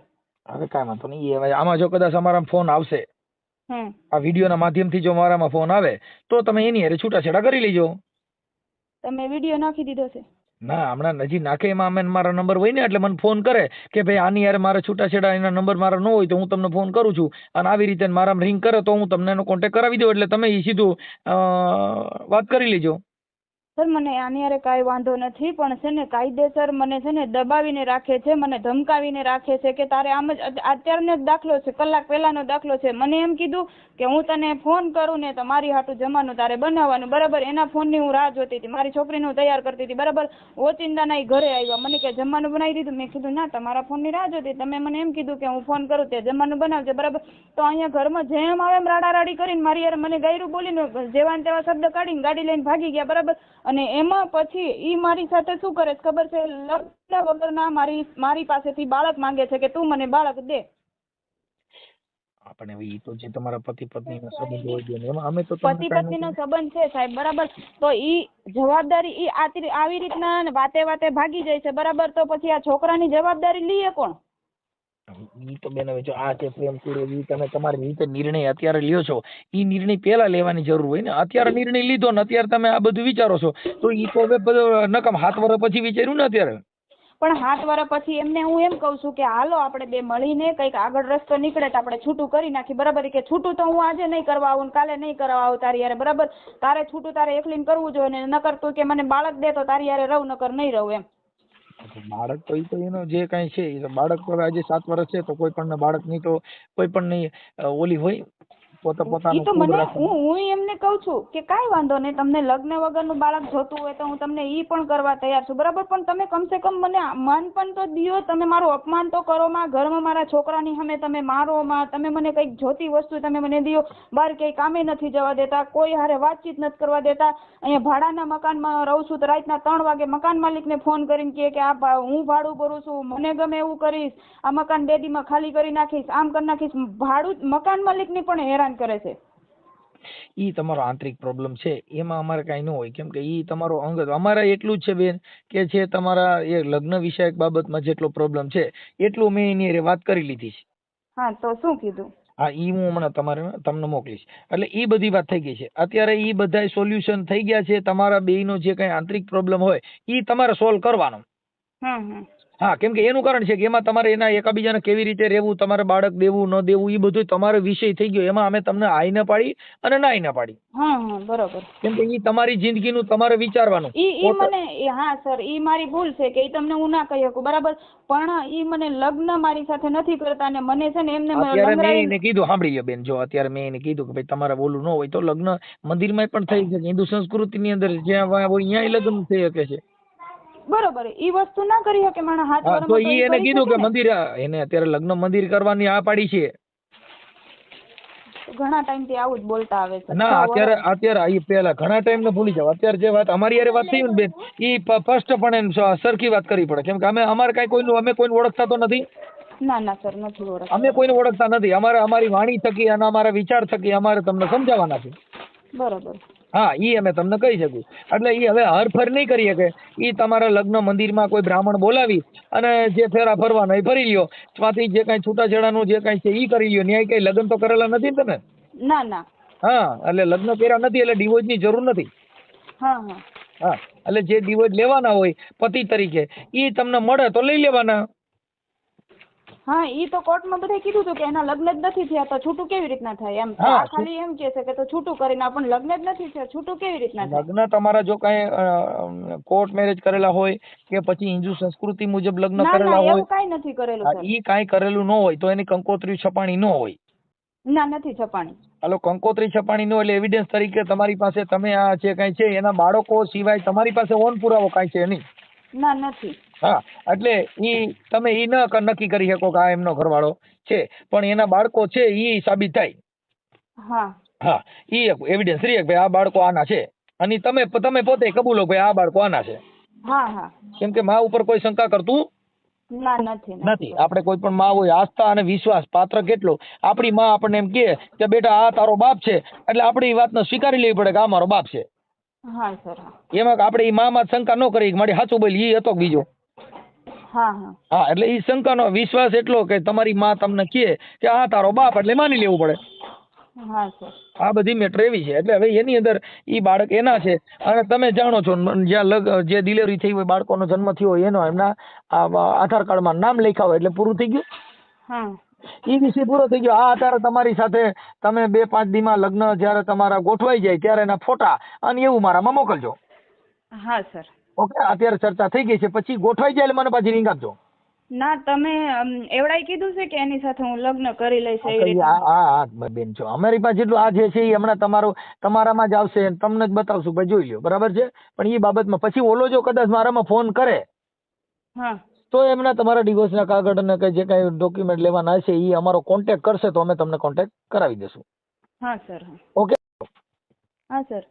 હવે કાંઈ વાંધો નહીં. આમાં જો કદાચ અમારા ફોન આવશે, આ વિડીયોના માધ્યમથી જો મારામાં ફોન આવે તો તમે એની હારે છૂટાછેડા કરી લેજો. તમે વિડીયો નાખી દીધો છે? ના હમણાં નજી નાખે એમાં અમે મારા નંબર હોય ને એટલે મને ફોન કરે કે ભાઈ આની યાર મારા છૂટાછેડા એના નંબર મારા ન હોય તો હું તમને ફોન કરું છું અને આવી રીતે મારામાં રિંગ કરે તો હું તમને એનો કોન્ટેક્ટ કરાવી દઉં એટલે તમે એ સીધું વાત કરી લેજો. સર મને આની હારે કાંઈ વાંધો નથી, પણ છે ને કાયદેસર મને છે ને દબાવીને રાખે છે, મને ધમકાવીને રાખે છે કે તારે આમ જ અત્યારનો જ દાખલો છે, કલાક પહેલાનો દાખલો છે. મને એમ કીધું કે હું તને ફોન કરું ને તો મારી હાટું જમવાનું તારે બનાવવાનું, બરાબર. એના ફોનની હું રાહ જોતી હતી, મારી છોકરીને હું તૈયાર કરતી હતી, બરાબર. ઓચિંતાના એ ઘરે આવ્યા, મને કે જમવાનું બનાવી દીધું. મેં કીધું ના, તમારા ફોનની રાહ જોતી, તમે મને એમ કીધું કે હું ફોન કરું તે જમવાનું બનાવજો, બરાબર. તો અહીંયા ઘરમાં જેમ આવે એમ રાડારાડી કરીને મારી યાર મને ગાયરું બોલીને જેવા ને તેવા શબ્દ કાઢીને ગાડી લઈને ભાગી ગયા, બરાબર. અને એમાં પછી ઈ મારી સાથે શું કરે છે ખબર છે? લગ્ન વગરના મારી પાસેથી બાળક માંગે છે કે તું મને બાળક દે. આપણે ઈ તો જે તમારા પતિ પત્નીનો સંબંધ હોય છે એમાં અમે તો પતિ પત્નીનો સંબંધ છે સાહેબ, બરાબર. તો ઈ જવાબદારી ઈ આવી રીતના વાતે વાતે ભાગી જાય છે, બરાબર. તો પછી આ છોકરાની જવાબદારી લઈએ કોણ? ઈ તો બેન હવે જો આ જે પ્રેમ કર્યો ઈ તમે તમારી રીતે નિર્ણય અત્યારે લ્યો છો, ઈ નિર્ણય પહેલા લેવાની જરૂર હોય ને. અત્યારે નિર્ણય લીધો ને અત્યારે તમે આ બધું વિચારો છો તો ઈ તો હવે નકમ 7 વર્ષ પછી વિચાર્યું ને અત્યારે. પણ 7 વર્ષ પછી એમને હું એમ કહું છું કે હાલો આપણે બે મળીને કંઈક આગળ રસ્તો નીકળે તો આપણે છૂટું કરી નાખી, બરાબર. કે છૂટું તો હું આજે નહીં કરવા આવું, કાલે નહીં કરવા આવું તારી યારે, બરાબર. તારે છૂટું તારે એકલીને કરવું જોઈએ ને નકર તું કે મને બાળક દે તો તારી યારે રહું, નકર નહીં રહું એમ. બાળક તો ઈ તો એનો જે કઈ છે એ બાળક તો આજે 7 વર્ષ છે તો કોઈ પણ બાળકની તો કોઈ પણ ની ઓલી હોય ઈ તો મને હું એમને કહું છું કે કાંઈ વાંધો નહીં, તમને લગ્ન વગરનું બાળક જોતું હોય તો હું તમને ઈ પણ કરવા તૈયાર છું, બરાબર. પણ તમે કમસે કમ મને માન પણ તો દિયો, તમે મારું અપમાન તો કરો માં, ઘરમાં મારા છોકરાની સામે તમે મારો માં, તમે મને કંઈક જોતી વસ્તુ તમે મને દિયો. બહાર ક્યાંય કામે નથી જવા દેતા, કોઈ હારે વાતચીત નથી કરવા દેતા. અહીંયા ભાડાના મકાનમાં રહું છું તો રાતના 3 વાગે મકાન માલિકને ફોન કરીને કહે કે આ હું ભાડું ભરું છું, મને ગમે એવું કરીશ, આ મકાન 2 દીમાં ખાલી કરી નાખીશ, આમ કરી નાખીશ. ભાડું મકાન માલિકની પણ હેરાન કરે છે. ઈ તમારો આંતરિક પ્રોબ્લેમ છે, એમાં અમારે કઈ ન હોય, કેમ કે ઈ તમારો અંગત. અમારે એટલું જ છે બેન કે છે તમારા એ લગ્ન વિષયક બાબતમાં જેટલો પ્રોબ્લેમ છે એટલું મેં એની વાત કરી લીધી છે. હા, તો શું કીધું? હા, ઈ હું હમણાં તમને મોકલીશ. એટલે ઈ બધી વાત થઈ ગઈ છે અત્યારે, ઈ બધા સોલ્યુશન થઈ ગયા છે. તમારા બેયનો જે કઈ આંતરિક પ્રોબ્લેમ હોય ઈ તમારે સોલ્વ કરવાનો. હા, કેમ કે એનું કારણ છે કે એમાં તમારે એના એકાબીજાને કેવી રીતે રહેવું, તમારે બાળક દેવું ન દેવું, એ બધું તમારો વિષય થઈ ગયો. એમાં અમે તમને આઈ ન પાડી અને ના ન પાડી. બરોબર. કેમ કે ઈ તમારી જિંદગીનું તમારે વિચારવાનું. ઈ મને હા સર, ઈ મારી ભૂલ છે કે ઈ તમને હું ના કહી શકું, બરાબર. પણ ઈ મને લગ્ન મારી સાથે નથી કરતા અને મને છે ને એમને અત્યારે મેં એને કીધું, સાંભળી લો બેન, જો અત્યારે મેં એને કીધું કે ભાઈ તમારે બોલું ન હોય તો લગ્ન મંદિરમાં પણ થઈ શકે, હિન્દુ સંસ્કૃતિની અંદર જ્યાં હોય ત્યાં લગ્ન થઈ શકે છે, બરોબર. ઈ વસ્તુ ના કરી શકે માણસ હાથ વરમાં, તો ઈ એને કીધું કે મંદિર, એને અત્યારે લગ્ન મંદિર કરવાની આ પાડી છે. ઘણા ટાઈમ થી આવું જ બોલતા આવે છે. ના, અત્યારે ઈ પેલા ઘણા ટાઈમ ને ભૂલી જાવ. અત્યારે જે વાત અમારી યારે વાત થઈ ને બેન, ઈ ફર્સ્ટ પણ સરખી વાત કરવી પડે, કેમ કે અમારે કઈ કોઈનું અમે કોઈને ઓળખતા તો નથી. ના સર, નથી ઓળખતા. અમે કોઈને ઓળખતા નથી. અમારી વાણી થકી અને અમારા વિચાર થકી અમારે તમને સમજાવવાના છે, બરોબર. હા, ઈ અમે તમને કહી શકું. એટલે ઈ હવે હરફર નહીં કરી શકે. ઈ તમારા લગ્ન મંદિરમાં કોઈ બ્રાહ્મણ બોલાવી અને જે ફેરા ફરવાના એ ફરી લ્યો, ત્યાંથી જે કઈ છૂટાછેડાનું જે કઈ છે ઈ કરી લ્યો. ન્યાય કઈ લગ્ન તો કરેલા નથી ને તમે? ના. હા, એટલે લગ્ન કર્યા નથી એટલે ડિવોર્સ ની જરૂર નથી. હા, એટલે જે ડિવોર્સ લેવાના હોય પતિ તરીકે ઈ તમને મળે તો લઈ લેવાના. હા, ઈ તો કોર્ટમાં બધાય કીધું હતું કે એના લગ્ન જ નથી થયા તો છૂટું કેવી રીતના થાય એમ. ખાલી એમ કહે છે કે તો છૂટું કરીને પણ લગ્ન જ નથી થયા, છૂટું કેવી રીતના થાય? લગ્ન તમારા જો કઈ કોર્ટ મેરેજ કરેલા હોય કે પછી હિન્દુ સંસ્કૃતિ મુજબ લગ્ન કરેલા હોય, એવું કાઈ નથી કરેલું સર. ઈ કાઈ કરેલું ન હોય તો એની કંકોત્રી છપાણી ન હોય. ના, નથી છપાણી. હાલો, કંકોત્રી છપાણી નો એટલે એવિડન્સ તરીકે તમારી પાસે તમે આ જે કઈ છે એના બાળકો સિવાય તમારી પાસે ઓન પુરાવો કઈ છે નહીં? ના, નથી. હા, એટલે ઈ તમે ઈ નક્કી કરી શકો કે આ એમનો ઘરવાળો છે, પણ એના બાળકો છે ઈ સાબિત થાય. હા, ઈ એવિડન્સ રહી ભાઈ આ બાળકો આના છે, અને તમે પોતે કબૂલો ભાઈ આ બાળકો આના છે. કેમ કે મા ઉપર કોઈ શંકા કરતું નથી. આપણે કોઈ પણ માં હોય, આસ્થા અને વિશ્વાસ પાત્ર કેટલો. આપણી માં આપણને એમ કે બેટા આ તારો બાપ છે, એટલે આપણે એ વાતને સ્વીકારી લેવી પડે કે આ મારો બાપ છે. એમાં આપણે એ માં શંકા ન કરી મારી સાચું બોલી ઈ હતો બીજો. હા, એટલે ઈ શંકાનો વિશ્વાસ એટલો કે તમારી માં તમને કહે કે આ તારો બાપ એટલે માની લેવું પડે. હા સર. આ બધી મેટર એવી છે. એટલે હવે એની અંદર ઈ બાળક એના છે અને તમે જાણો છો જ્યાં જે ડિલિવરી થઈ હોય બાળકોનો જન્મ થયો હોય એનો એમના આધાર કાર્ડમાં નામ લખ્યા હોય એટલે પૂરું થઈ ગયું. હા. ઈ વિષય પૂરો થઈ ગયો. આ અત્યારે તમારી સાથે તમે 2-5 દીમાં લગ્ન જ્યારે તમારા ગોઠવાઈ જાય ત્યારે એના ફોટા અને એવું મારામાં મોકલજો. હા સર. ઓકે, અત્યારે ચર્ચા થઈ ગઈ છે, પછી ગોઠવાઈ જાય એટલે મને પાછી રિંગ આપજો. ના તમે એવડાય કીધું છે કે એની સાથે હું લગ્ન કરી લઈશ એવી રીતે? હા બેન છો, અમારી પાસે જેટલું આ જે છે એ હમણાં તમારામાં જ આવશે, તમને જ બતાવશું, ભાઈ જોઈ લ્યો, બરાબર છે. પણ એ બાબતમાં પછી ઓલો જો કદાચ મારામાં ફોન કરે હા તો એમના તમારા ડિવોર્સના કાગળ અને જે કાંઈ ડોક્યુમેન્ટ લેવાના હશે એ અમારો કોન્ટેક્ટ કરશે તો અમે તમને કોન્ટેક્ટ કરાવી દઈશું. હા સર. ઓકે. હા સર.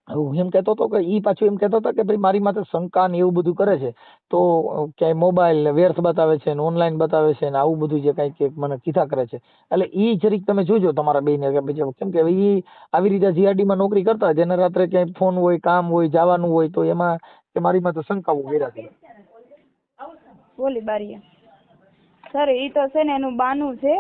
હું એમ કહેતો હતો કે ઈ પાછું એમ કહેતો હતો કે ભાઈ મારી માથે શંકા ને એવું બધું કરે છે તો ક્યાંય મોબાઈલ ને વ્યર્થ બતાવે છે ને ઓનલાઈન બતાવે છે ને આવું બધું જે કાંઈ મને કીધા કરે છે. એટલે ઈ જરીક તમે જોજો તમારા બેને કે પછી કેમ કે ઈ આવી રીતે જીઆરડીમાં નોકરી કરતા હોય જેને રાત્રે ક્યાંય ફોન હોય, કામ હોય, જવાનું હોય તો એમાં કે મારી માથે શંકાઓ કર્યા છે. બોલી બારીએ સર ઈ તો છે ને એનું બાનું છે.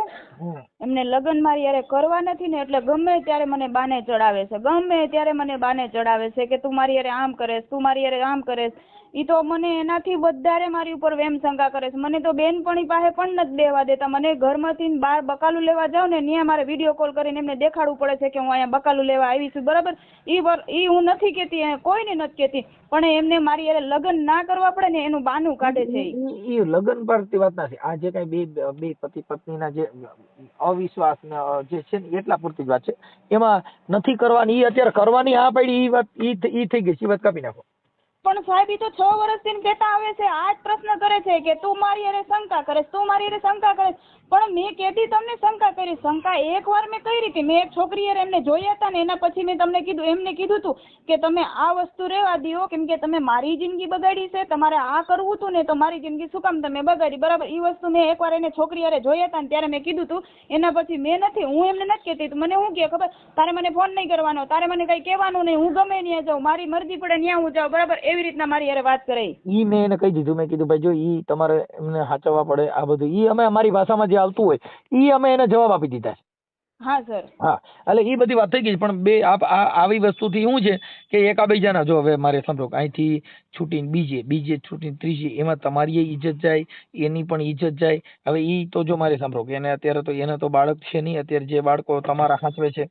એમને લગ્ન મારી યારે કરવા નથી ને એટલે ગમે ત્યારે મને બાને ચડાવે છે, ગમે ત્યારે મને બાને ચડાવે છે કે તું મારી યારે આમ કરેશ, તું મારી યારે આમ કરેશ. ઈ તો મને એનાથી વધારે મારી ઉપર વેમ શંકા કરે છે. મને તો બેનપણી પાસે પણ નથી બેહવા દેતા. મને ઘરમાંથી બહાર બકાલું લેવા જાવ ને ત્યાં મારે વિડીયો કોલ કરીને એમને દેખાડવું પડે છે કે હું અહીંયા બકાલું લેવા આવી છું, બરાબર. ઈ હું નથી કેતી, કોઈને નથી કેતી, પણ એમને મારી યારે લગ્ન ના કરવા પડે ને એનું બાનું કાઢે છે. ઈ લગ્ન પરથી વાત નથી, આ જે કઈ બે પતિ પત્નીના જે અવિશ્વાસ જે છે ને એટલા પૂરતી જ વાત છે. એમાં નથી કરવાની, ઈ અત્યારે કરવાની આ પડી ઈ વાત ઈ થઈ ગઈ છે. વાત કાપી નાખો. પણ સાહેબ ઈ તો 6 વર્ષથી કહેતા આવે છે, આ જ પ્રશ્ન કરે છે કે તું મારી યારે શંકા કરે, તું મારી યારે શંકા કરે. પણ મેં કેદી તમને શંકા કરી? શંકા એકવાર મેં કરી હતી. મેં એક છોકરી યારે એમને જોયા હતા ને એના પછી મેં તમને કીધું, એમને કીધું હતું કે તમે આ વસ્તુ રહેવા દો કેમ કે તમે મારી જિંદગી બગાડી છે, તમારે આ કરવું હતું ને તો મારી જિંદગી શું કામ તમે બગાડી, બરાબર. ઈ વસ્તુ મેં એકવાર એને છોકરી યારે જોયા હતા ને ત્યારે મેં કીધું હતું. એના પછી મેં નથી, હું એમને નથી કહેતી. મને શું કહે ખબર, તારે મને ફોન નહીં કરવાનો, તારે મને કઈ કહેવાનું નહીં, હું ગમે ત્યાં જાઉં, મારી મરજી પડે ત્યાં હું જાઉં, બરાબર. એવી રીતના મારી યારે વાત કરે. ઈ મેં એને કહી દીધું, મેં કીધું ભાઈ જો ઈ તમારે એમને સાચવવા પડે આ બધું. ઈ અમે અમારી ભાષામાં જે આવતું હોય ઈ અમે એને જવાબ આપી દીધા છે. હા સર. હા, એટલે ઈ બધી વાત થઈ ગઈ. પણ બે આવી વસ્તુથી શું છે કે એકાબીજાના જો હવે મારે સમજો અહીંથી છૂટીને બીજે છૂટીને ત્રીજે, એમાં તમારી ઇજ્જત જાય, એની પણ ઇજ્જત જાય. હવે ઈ તો જો મારે સાંભળો કે એને અત્યારે તો એને તો બાળક છે નહીં, અત્યારે જે બાળકો તમારા સાચવે છે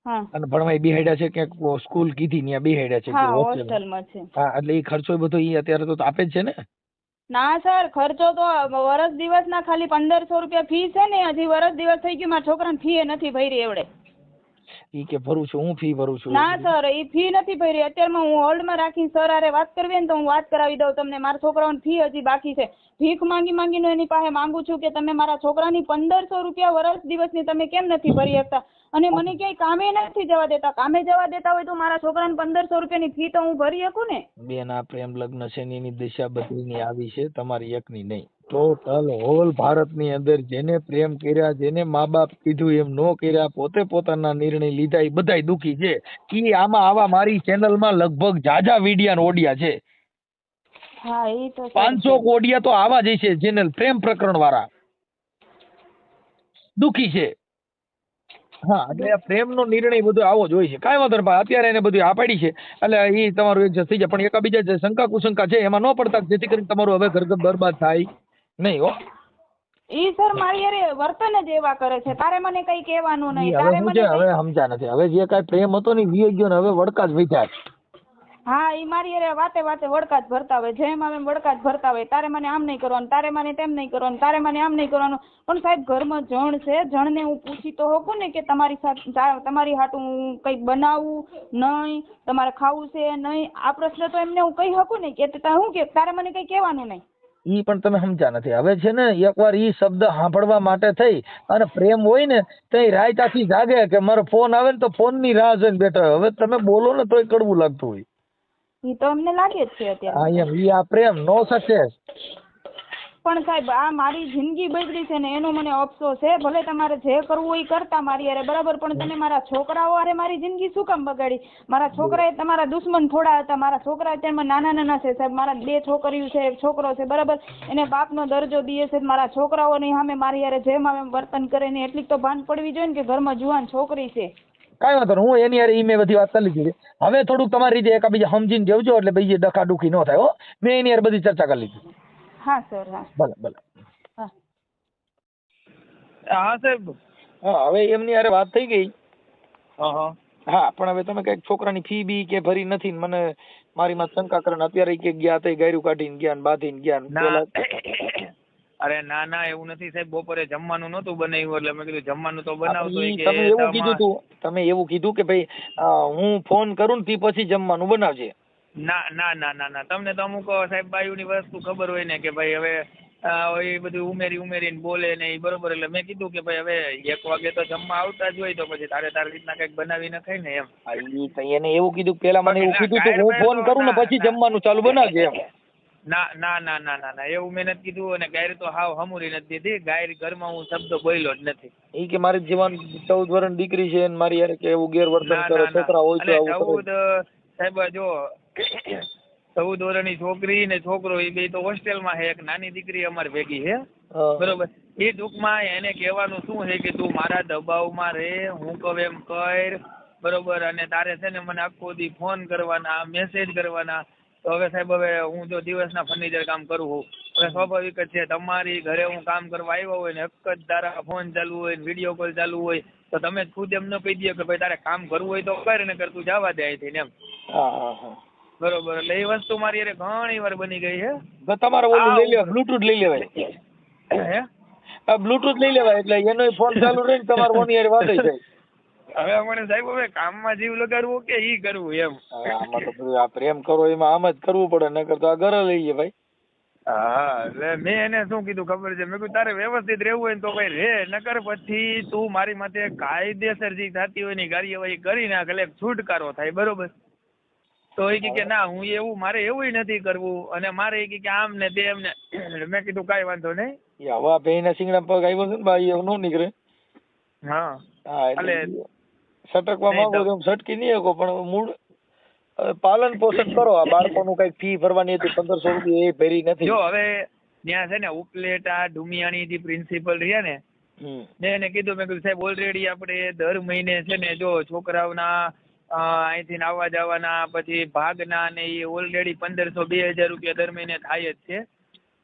અને ભણવાય બેહાડ્યા છે, ક્યાંક સ્કૂલ કીધી ત્યાં બેહાડ્યા છે, હોસ્ટેલમાં છે. હા, એટલે એ ખર્ચો બધો ઈ અત્યારે તો આપે જ છે ને. ના સર, ખર્ચો તો વર્ષ દિવસના ખાલી 1500 રૂપિયા ફી છે ને. હજી વર્ષ દિવસ થઈ ગયું, મારા છોકરાને ફી નથી ભરી એવડે. ઈ કે ભરું છું, હું ફી ભરું છું. ના સર, ઈ ફી નથી ભરી. અત્યારમાં હું હોલ્ડમાં રાખીને સર હારે વાત કરવી ને તો હું વાત કરાવી દઉં તમને. મારા છોકરાઓની ફી હજી બાકી છે. ભીખ માંગીને એની પાસે માંગુ છું કે તમે મારા છોકરાની 1500 રૂપિયા વર્ષ દિવસની તમે કેમ નથી ભરી શકતા? અને મને ક્યાંય કામે નથી જવા દેતા. કામે જવા દેતા હોય તો મારા છોકરાને 1500 રૂપિયાની ફી તો હું ભરી શકું ને. બેન, આ પ્રેમ લગ્ન છે ને એની દિશા બદલીની આવી છે, તમારી એકની નહીં. ટોટલ હોલ ભારતની અંદર જેને પ્રેમ કર્યા, જેને મા બાપ કીધું એમ નો કર્યા, પોતે પોતાના નિર્ણય લીધા, એ બધાય દુખી છે. ઈ આમાં આવા મારી ચેનલમાં લગભગ જાજા વિડિયા ઓડિયા છે. હા, ઈ તો 500 ઓડિયા તો આવા જ છે ચેનલ પ્રેમ પ્રકરણ વાળા દુખી છે. હા, એટલે આ પ્રેમનો નિર્ણય બધો આવો જ હોય છે. કાંઈ વાંધો નહીં, અત્યારે એને બધું આ પાડી છે એટલે એ તમારું એક થઈ જાય. પણ એકાબીજા જે શંકા કુશંકા છે એમાં ન પડતા, જેથી કરીને તમારું હવે ઘરગમ બરબાદ થાય નહીં. હો, ઈ સર મારી યારે વર્તન જ એવા કરે છે. તારે મને કઈ કહેવાનું નહીં, તારે મને હવે સમજા નથી. હવે જે કાંઈ પ્રેમ હતો ને વી ગયો ને, હવે વડકા જ વધ્યા. હા, ઈ મારી યારે વાતે વડકા જ ભરતા હોય, જેમ આવે વડકા જ ભરતા હોય. તારે મને આમ નહીં કરવાનું, તારે મને તેમ નહીં કરવાનું, તારે મને આમ નહીં કરવાનું. પણ સાહેબ, ઘરમાં જણ છે, જણને હું પૂછી તો હોકું ને કે તમારી સાથે તમારી હાટું હું કંઈક બનાવું નહીં, તમારે ખાવું છે નહીં. આ પ્રશ્ન તો એમને હું કહી શકું ને કે હું કે તારે મને કઈ કહેવાનું નહીં. ઈ પણ તમે સમજા નથી. હવે છે ને એકવાર ઈ શબ્દ સાંભળવા માટે થઈ અને પ્રેમ હોય ને તો રાયતાથી જાગે કે મારો ફોન આવે ને તો ફોન ની રાહ જોઈને બેઠા. હવે તમે બોલો ને તોય કડવું લાગતું હોય. ઈ તો અમને લાગે જ છે અત્યારે. હા, એમ ઈ આ પ્રેમ નો સક્સેસ. પણ સાહેબ આ મારી જિંદગી બગડી છે ને એનો મને અફસોસ છે. ભલે તમારે જે કરવું હોય એ કરતા મારી હારે, બરાબર, પણ તમે મારા છોકરાઓ હારે મારી જિંદગી શું કામ બગાડી? મારા છોકરા એ તમારા દુશ્મન થોડા હતા. મારા છોકરા અત્યારમાં નાના છે સાહેબ. મારા 2 છોકરીઓ છે, 1 છોકરો છે, બરાબર. એને બાપનો દરજ્જો દે છે. મારા છોકરાઓની સામે મારી હારે જેમ આવે એમ વર્તન કરે ને એટલી તો ભાન પડવી જોઈએ ને કે ઘરમાં જુવાન છોકરી છે. કાંઈ વાંધો નહીં, હું એની હારે મેં બધી વાત કરી લીધી છે. હવે થોડુંક તમારી રીતે એકાબીજા સમજીને જવજો એટલે બીજી ડખાડુખી ન થાય. હો, મેં એની હારે બધી ચર્ચા કરી લીધી. હા સર, હા ભલે. હા હા સાહેબ. હા, હવે એમની હારે વાત થઈ ગઈ. હા, પણ હવે તમે કઈક છોકરાની ફી બી કે ભરી નથી ને મને મારી માં શંકા કરે ને અત્યારે કે ગયા તે ગાયરું કાઢીને ગયા ને બાંધીને ગયા ને પેલા. અરે ના એવું નથી સાહેબ. બપોરે જમવાનું નહોતું બનાવ્યું એટલે મેં કીધું જમવાનું તો બનાવતો. તમે એવું કીધું તું, તમે એવું કીધું કે ભાઈ હું ફોન કરું ને તે પછી જમવાનું બનાવજે. ના તમને તો અમુક સાહેબ બાયુની વસ્તુ ખબર હોય ને કે ભાઈ હવે એ બધું ઉમેરીને બોલે ને એ બરોબર. એટલે મેં કીધું કે ભાઈ હવે 1 વાગે તો જમવા આવતા જ હોય તો પછી તારી રીતના કઈક બનાવીને ખાય ને એમ. એને એવું કીધું, પેલા મને એવું કીધું કે હું ફોન કરું ને પછી જમવાનું ચાલુ બનાવજે એમ. ના એવું મેં નથી કીધું. અને ગાયર તો હાવ હમુરી નથી દીધી. ગાયર ઘરમાં હું શબ્દ બોલ્યો જ નથી. એ કે મારી જીવન 14 વર્ષની દીકરી છે ને મારી યાર કે એવું ગેરવર્તન કરે છોકરા હોય તો આવું કરે. સાહેબ જો 14 વર્ષની છોકરી ને છોકરો એ બે તો હોસ્ટેલમાં છે. એક નાની દીકરી અમારી ભેગી છે, બરોબર. એ ટૂંકમાં એને કહેવાનું શું છે કે તું મારા દબાવમાં રહે, હું કહું એમ કર, બરોબર. અને તારે છે ને મને આખો દી ફોન કરવાના, મેસેજ કરવાના. તો હવે સાહેબ હવે હું જો દિવસના ફર્નિચર કામ કરું છું, હવે સ્વાભાવિક જ છે તમારી ઘરે હું કામ કરવા આવ્યો હોય ને એક જ તારા ફોન ચાલુ હોય ને વિડીયો કોલ ચાલુ હોય તો તમે ખુદ એમ ન કહી દો કે ભાઈ તારે કામ કરવું હોય તો કર ને કર, તું જવા દે અહીંથી ને એમ. બરોબર. એટલે એ વસ્તુ મારી અરે ઘણી વાર બની ગઈ છે. તમારે ઓલું લઈ લેવાય, બ્લુટૂથ લઈ લેવાય. હે, બ્લુટૂથ લઈ લેવાય એટલે એનો ફોન ચાલુ રહે ને તમારે ઓની હારે વાત થઈ જાય. હવે અમારે સાહેબ હવે કામમાં જીવ લગાડવું કે ઈ કરવું એમ. આમાં તો બધું આ પ્રેમ કરો એમાં આમ જ કરવું પડે, નકર તો આ ઘરે લઈએ ભાઈ. હા, એટલે મેં એને શું કીધું ખબર છે, મેં કીધું તારે વ્યવસ્થિત રહેવું હોય ને તો ભાઈ રે, નકર પછી તું મારી માથે કાયદેસર જે થતી હોય ની કાર્યવાહી કરી નાખ એટલે છુટકારો થાય, બરોબર. તો એ કે ના હું એવું મારે એવું નથી કરવું અને મારે એ કે આમ ને તેમ ને. મેં કીધું કાંઈ વાંધો નહીં. હવા ભેના સિંગડા પગ આવ્યો છે ને ભાઈ એવું ન નીકળે. હા એટલે સટકવા માંગો તો સટકી નહીં શકો પણ મૂળ પાલન પોષણ કરો. આ બાળકોનું કઈક ફી ભરવાની હતી 1500 રૂપિયા એ ભરી નથી. જો હવે ત્યાં છે ને ઉપલેટા ડુમિયાણી જે પ્રિન્સિપલ રહ્યા ને મેં એને કીધું, મેં કીધું સાહેબ ઓલરેડી આપણે દર મહિને છે ને જો છોકરાઓના અહીંથી આવવા જવાના પછી ભાગના ને એ ઓલરેડી 1500-2000 રૂપિયા દર મહિને થાય જ છે.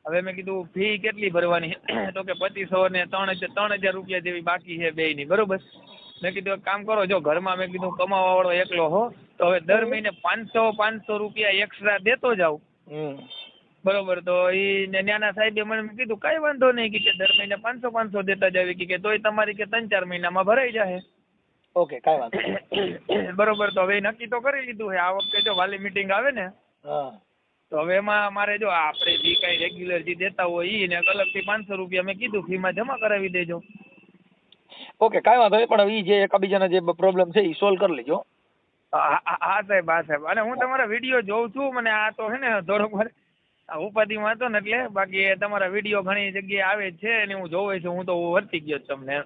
હવે મેં કીધું ફી કેટલી ભરવાની તો કે 2500 ને 3000 રૂપિયા જેવી બાકી છે બેયની, બરોબર. મેં કીધું એક કામ કરો, જો ઘરમાં મેં કીધું કમાવા વાળો એકલો હો તો હવે દર મહિને 500 રૂપિયા એક્સ્ટ્રા દેતો જાવ, બરોબર. તો એ નાના સાહેબે મને કીધું કઈ વાંધો નહીં કે દર મહિને 500 દેતા જાવી કે તોય તમારી કે 3-4 મહિનામાં ભરાઈ જાય. ઓકે, કઈ વાંધો બરોબર. તો હવે નક્કી તો કરી લીધું છે. આ વખતે જો વાલી મીટિંગ આવે ને તો હવે એમાં મારે જો આપણે જે કઈ રેગ્યુલર જે દેતા હોય એ ને અલગથી 500 રૂપિયા મેં કીધું ફીમાં જમા કરાવી દેજો. ઓકે, કાંઈ વાંધો નહીં, પણ એ જે એકબીજાના જે પ્રોબ્લેમ છે એ સોલ્વ કરી લેજો. હા સાહેબ. અને હું તમારા વિડીયો જોઉં છું, મને આ તો હે ને થોડોક ઉપાધિમાં હતો ને એટલે, બાકી તમારા વિડીયો ઘણી જગ્યાએ આવે જ છે અને હું જોઉં છું, હું તો વર્તી ગયો તમને.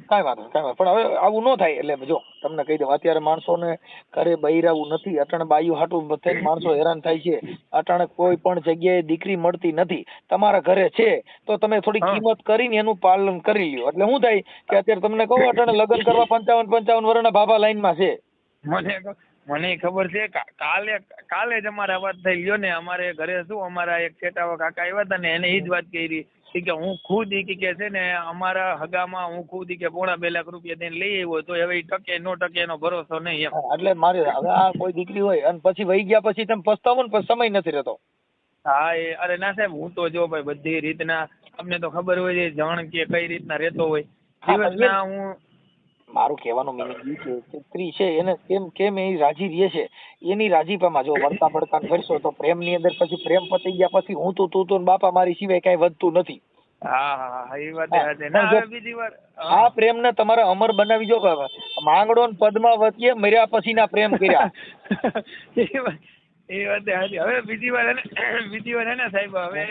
કાંઈ વાંધો નહીં, પણ હવે આવું ન થાય. એટલે જો તમને કહી દઉં, અત્યારે માણસોને ઘરે બહિરાવું નથી. અટાણે બાયું હાટું થઈને માણસો હેરાન થાય છે. અટાણે કોઈ પણ જગ્યાએ દીકરી મળતી નથી. તમારા ઘરે છે તો તમે થોડી કિંમત કરીને એનું પાલન કરી લ્યો. એટલે શું થાય કે અત્યારે તમને કહું અટાણે લગ્ન કરવા 55 વર્ષના ભાભા લાઈનમાં છે. મને ખબર છે. કાલે જ અમારે વાત થઈ ગયો ને, અમારે ઘરે શું અમારા એક છેટાવા કાકા આવ્યા હતા ને એને એ જ વાત કરી કે હું ખુદ કે છે ને અમારા હગામાં હું ખુદ કે 2.5 લાખ રૂપિયા દઈને લઈ આવ્યો તો હવે ટકે નો ટકે એનો ભરોસો નહીં એમ. એટલે મારે હવે આ કોઈ દીકરી હોય અને પછી વહી ગયા પછી તમે પસ્તાવો ને પછી સમય નથી રહેતો. હા અરે ના સાહેબ, હું તો જો ભાઈ બધી રીતના તમને તો ખબર હોય છે જાણ કે કઈ રીતના રહેતો હોય દિવસના. હું મારું કહેવાનું મીનિંગ એ છે સ્ત્રી છે એને કેમ એ રાજી રહે છે એની રાજીપામાં જો વળતા પડતા કરશો તો પ્રેમની અંદર પછી પ્રેમ પતી ગયા પછી હું તું બાપા મારી સિવાય કઈ વધતું નથી. એ વાત બીજી વાર આ પ્રેમ ને તમારે અમર બનાવી જો. માંગડો ને પદમાં વચ્ચે મર્યા પછી ના પ્રેમ કર્યા. એ વાત હાચી. હવે બીજી વાર હે ને સાહેબ, હવે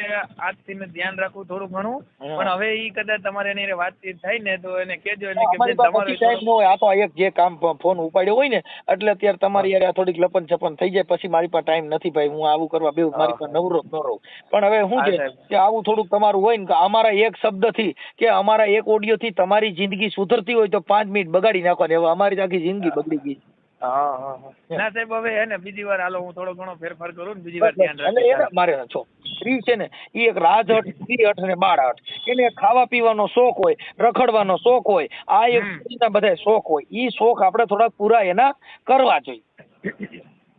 આજથી મેં ધ્યાન રાખવું થોડું ઘણું, પણ હવે ઈ કદાચ તમારે એની હારે વાતચીત થાય ને તો એને કહેજો એને કે અમારી બેન પાસે પછી ટાઈમ ન હોય. આ તો એક જે કામ ફોન ઉપાડ્યો હોય ને એટલે અત્યારે તમારી યાર થોડીક લપન છપન થઈ જાય, પછી મારી પાસે ટાઈમ નથી ભાઈ, હું આવું કરવા બેઉ, મારી પાસે નવરો જ ન રહું. પણ હવે શું છે કે આવું થોડુંક તમારું હોય ને કે અમારા એક શબ્દથી કે અમારા એક ઓડિયો થી તમારી જિંદગી સુધરતી હોય તો 5 મિનિટ બગાડી નાખવાની. હવે અમારી આખી જિંદગી બગડી ગઈ. હા. ના સાહેબ, હવે હે ને બીજી વાર હાલો હું થોડો ઘણો ફેરફાર કરું ને બીજી વાર ધ્યાન એટલે એને રાખીશ. મારે છો સ્ત્રી છે ને એ એક રાજહટ, સ્ત્રીહટ અને બાળહટ. એને ખાવા પીવાનો શોખ હોય, રખડવાનો શોખ હોય, આ એક સ્ત્રીના બધા શોખ હોય. ઈ શોખ આપણે થોડા પૂરા એના કરવા જોઈએ.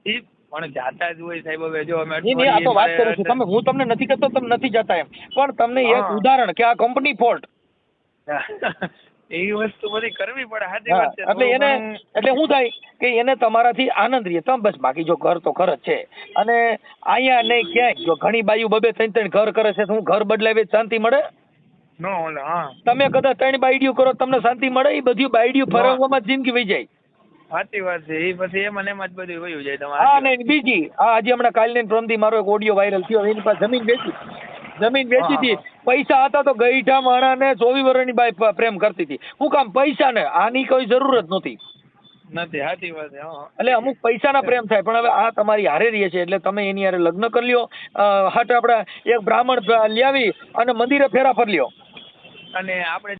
ઈ પણ જાતા જ હોય સાહેબ. હવે જો અમે નહીં, આ તો વાત કરું છું. તમે, હું તમને નથી કહેતો તમે નથી જતા એમ, પણ તમને એક ઉદાહરણ કે આ કંપની ફોલ્ટ. એવી વસ્તુ બધી કરવી પડે. સાચી વાત છે. એટલે એને એટલે શું થાય કે એને તમારાથી આનંદ રહે તમે બસ. બાકી જો ઘર તો ઘર જ છે, અને અહીંયા નહીં ક્યાંય જો ઘણી બાયું 2-3 ઘર કરે છે તો હું ઘર બદલાવે શાંતિ મળે? નો ઓલે. હા તમે કદાચ 3 બાયડીઓ કરો તમને શાંતિ મળે? એ બધી બાયડીઓ ફરવામાં જ જિંદગી વહી જાય. સાચી વાત છે. એ પછી એમાં ને એમાં જ બધું વયું જાય હા તમારે. નહીં બીજી આ હજી હમણાં કાલ ને પ્રમદી મારો એક ઓડિયો વાયરલ થયો. એની પાસે જમીન વેચી હતી. પૈસા હતા તો ગઈઢા માણાને 24 વર્ષની બાઈ પ્રેમ કરતી હતી. શું કામ? પૈસા ને. આની કોઈ જરૂર જ નહોતી. સાચી વાત છે. એટલે અમુક પૈસાના પ્રેમ થાય. પણ હવે આ તમારી હારે રહે છે એટલે તમે એની હારે લગ્ન કરી લ્યો. હટ આપણે એક બ્રાહ્મણ લાવી અને મંદિરે ફેરા ફરી લ્યો. અને આપણે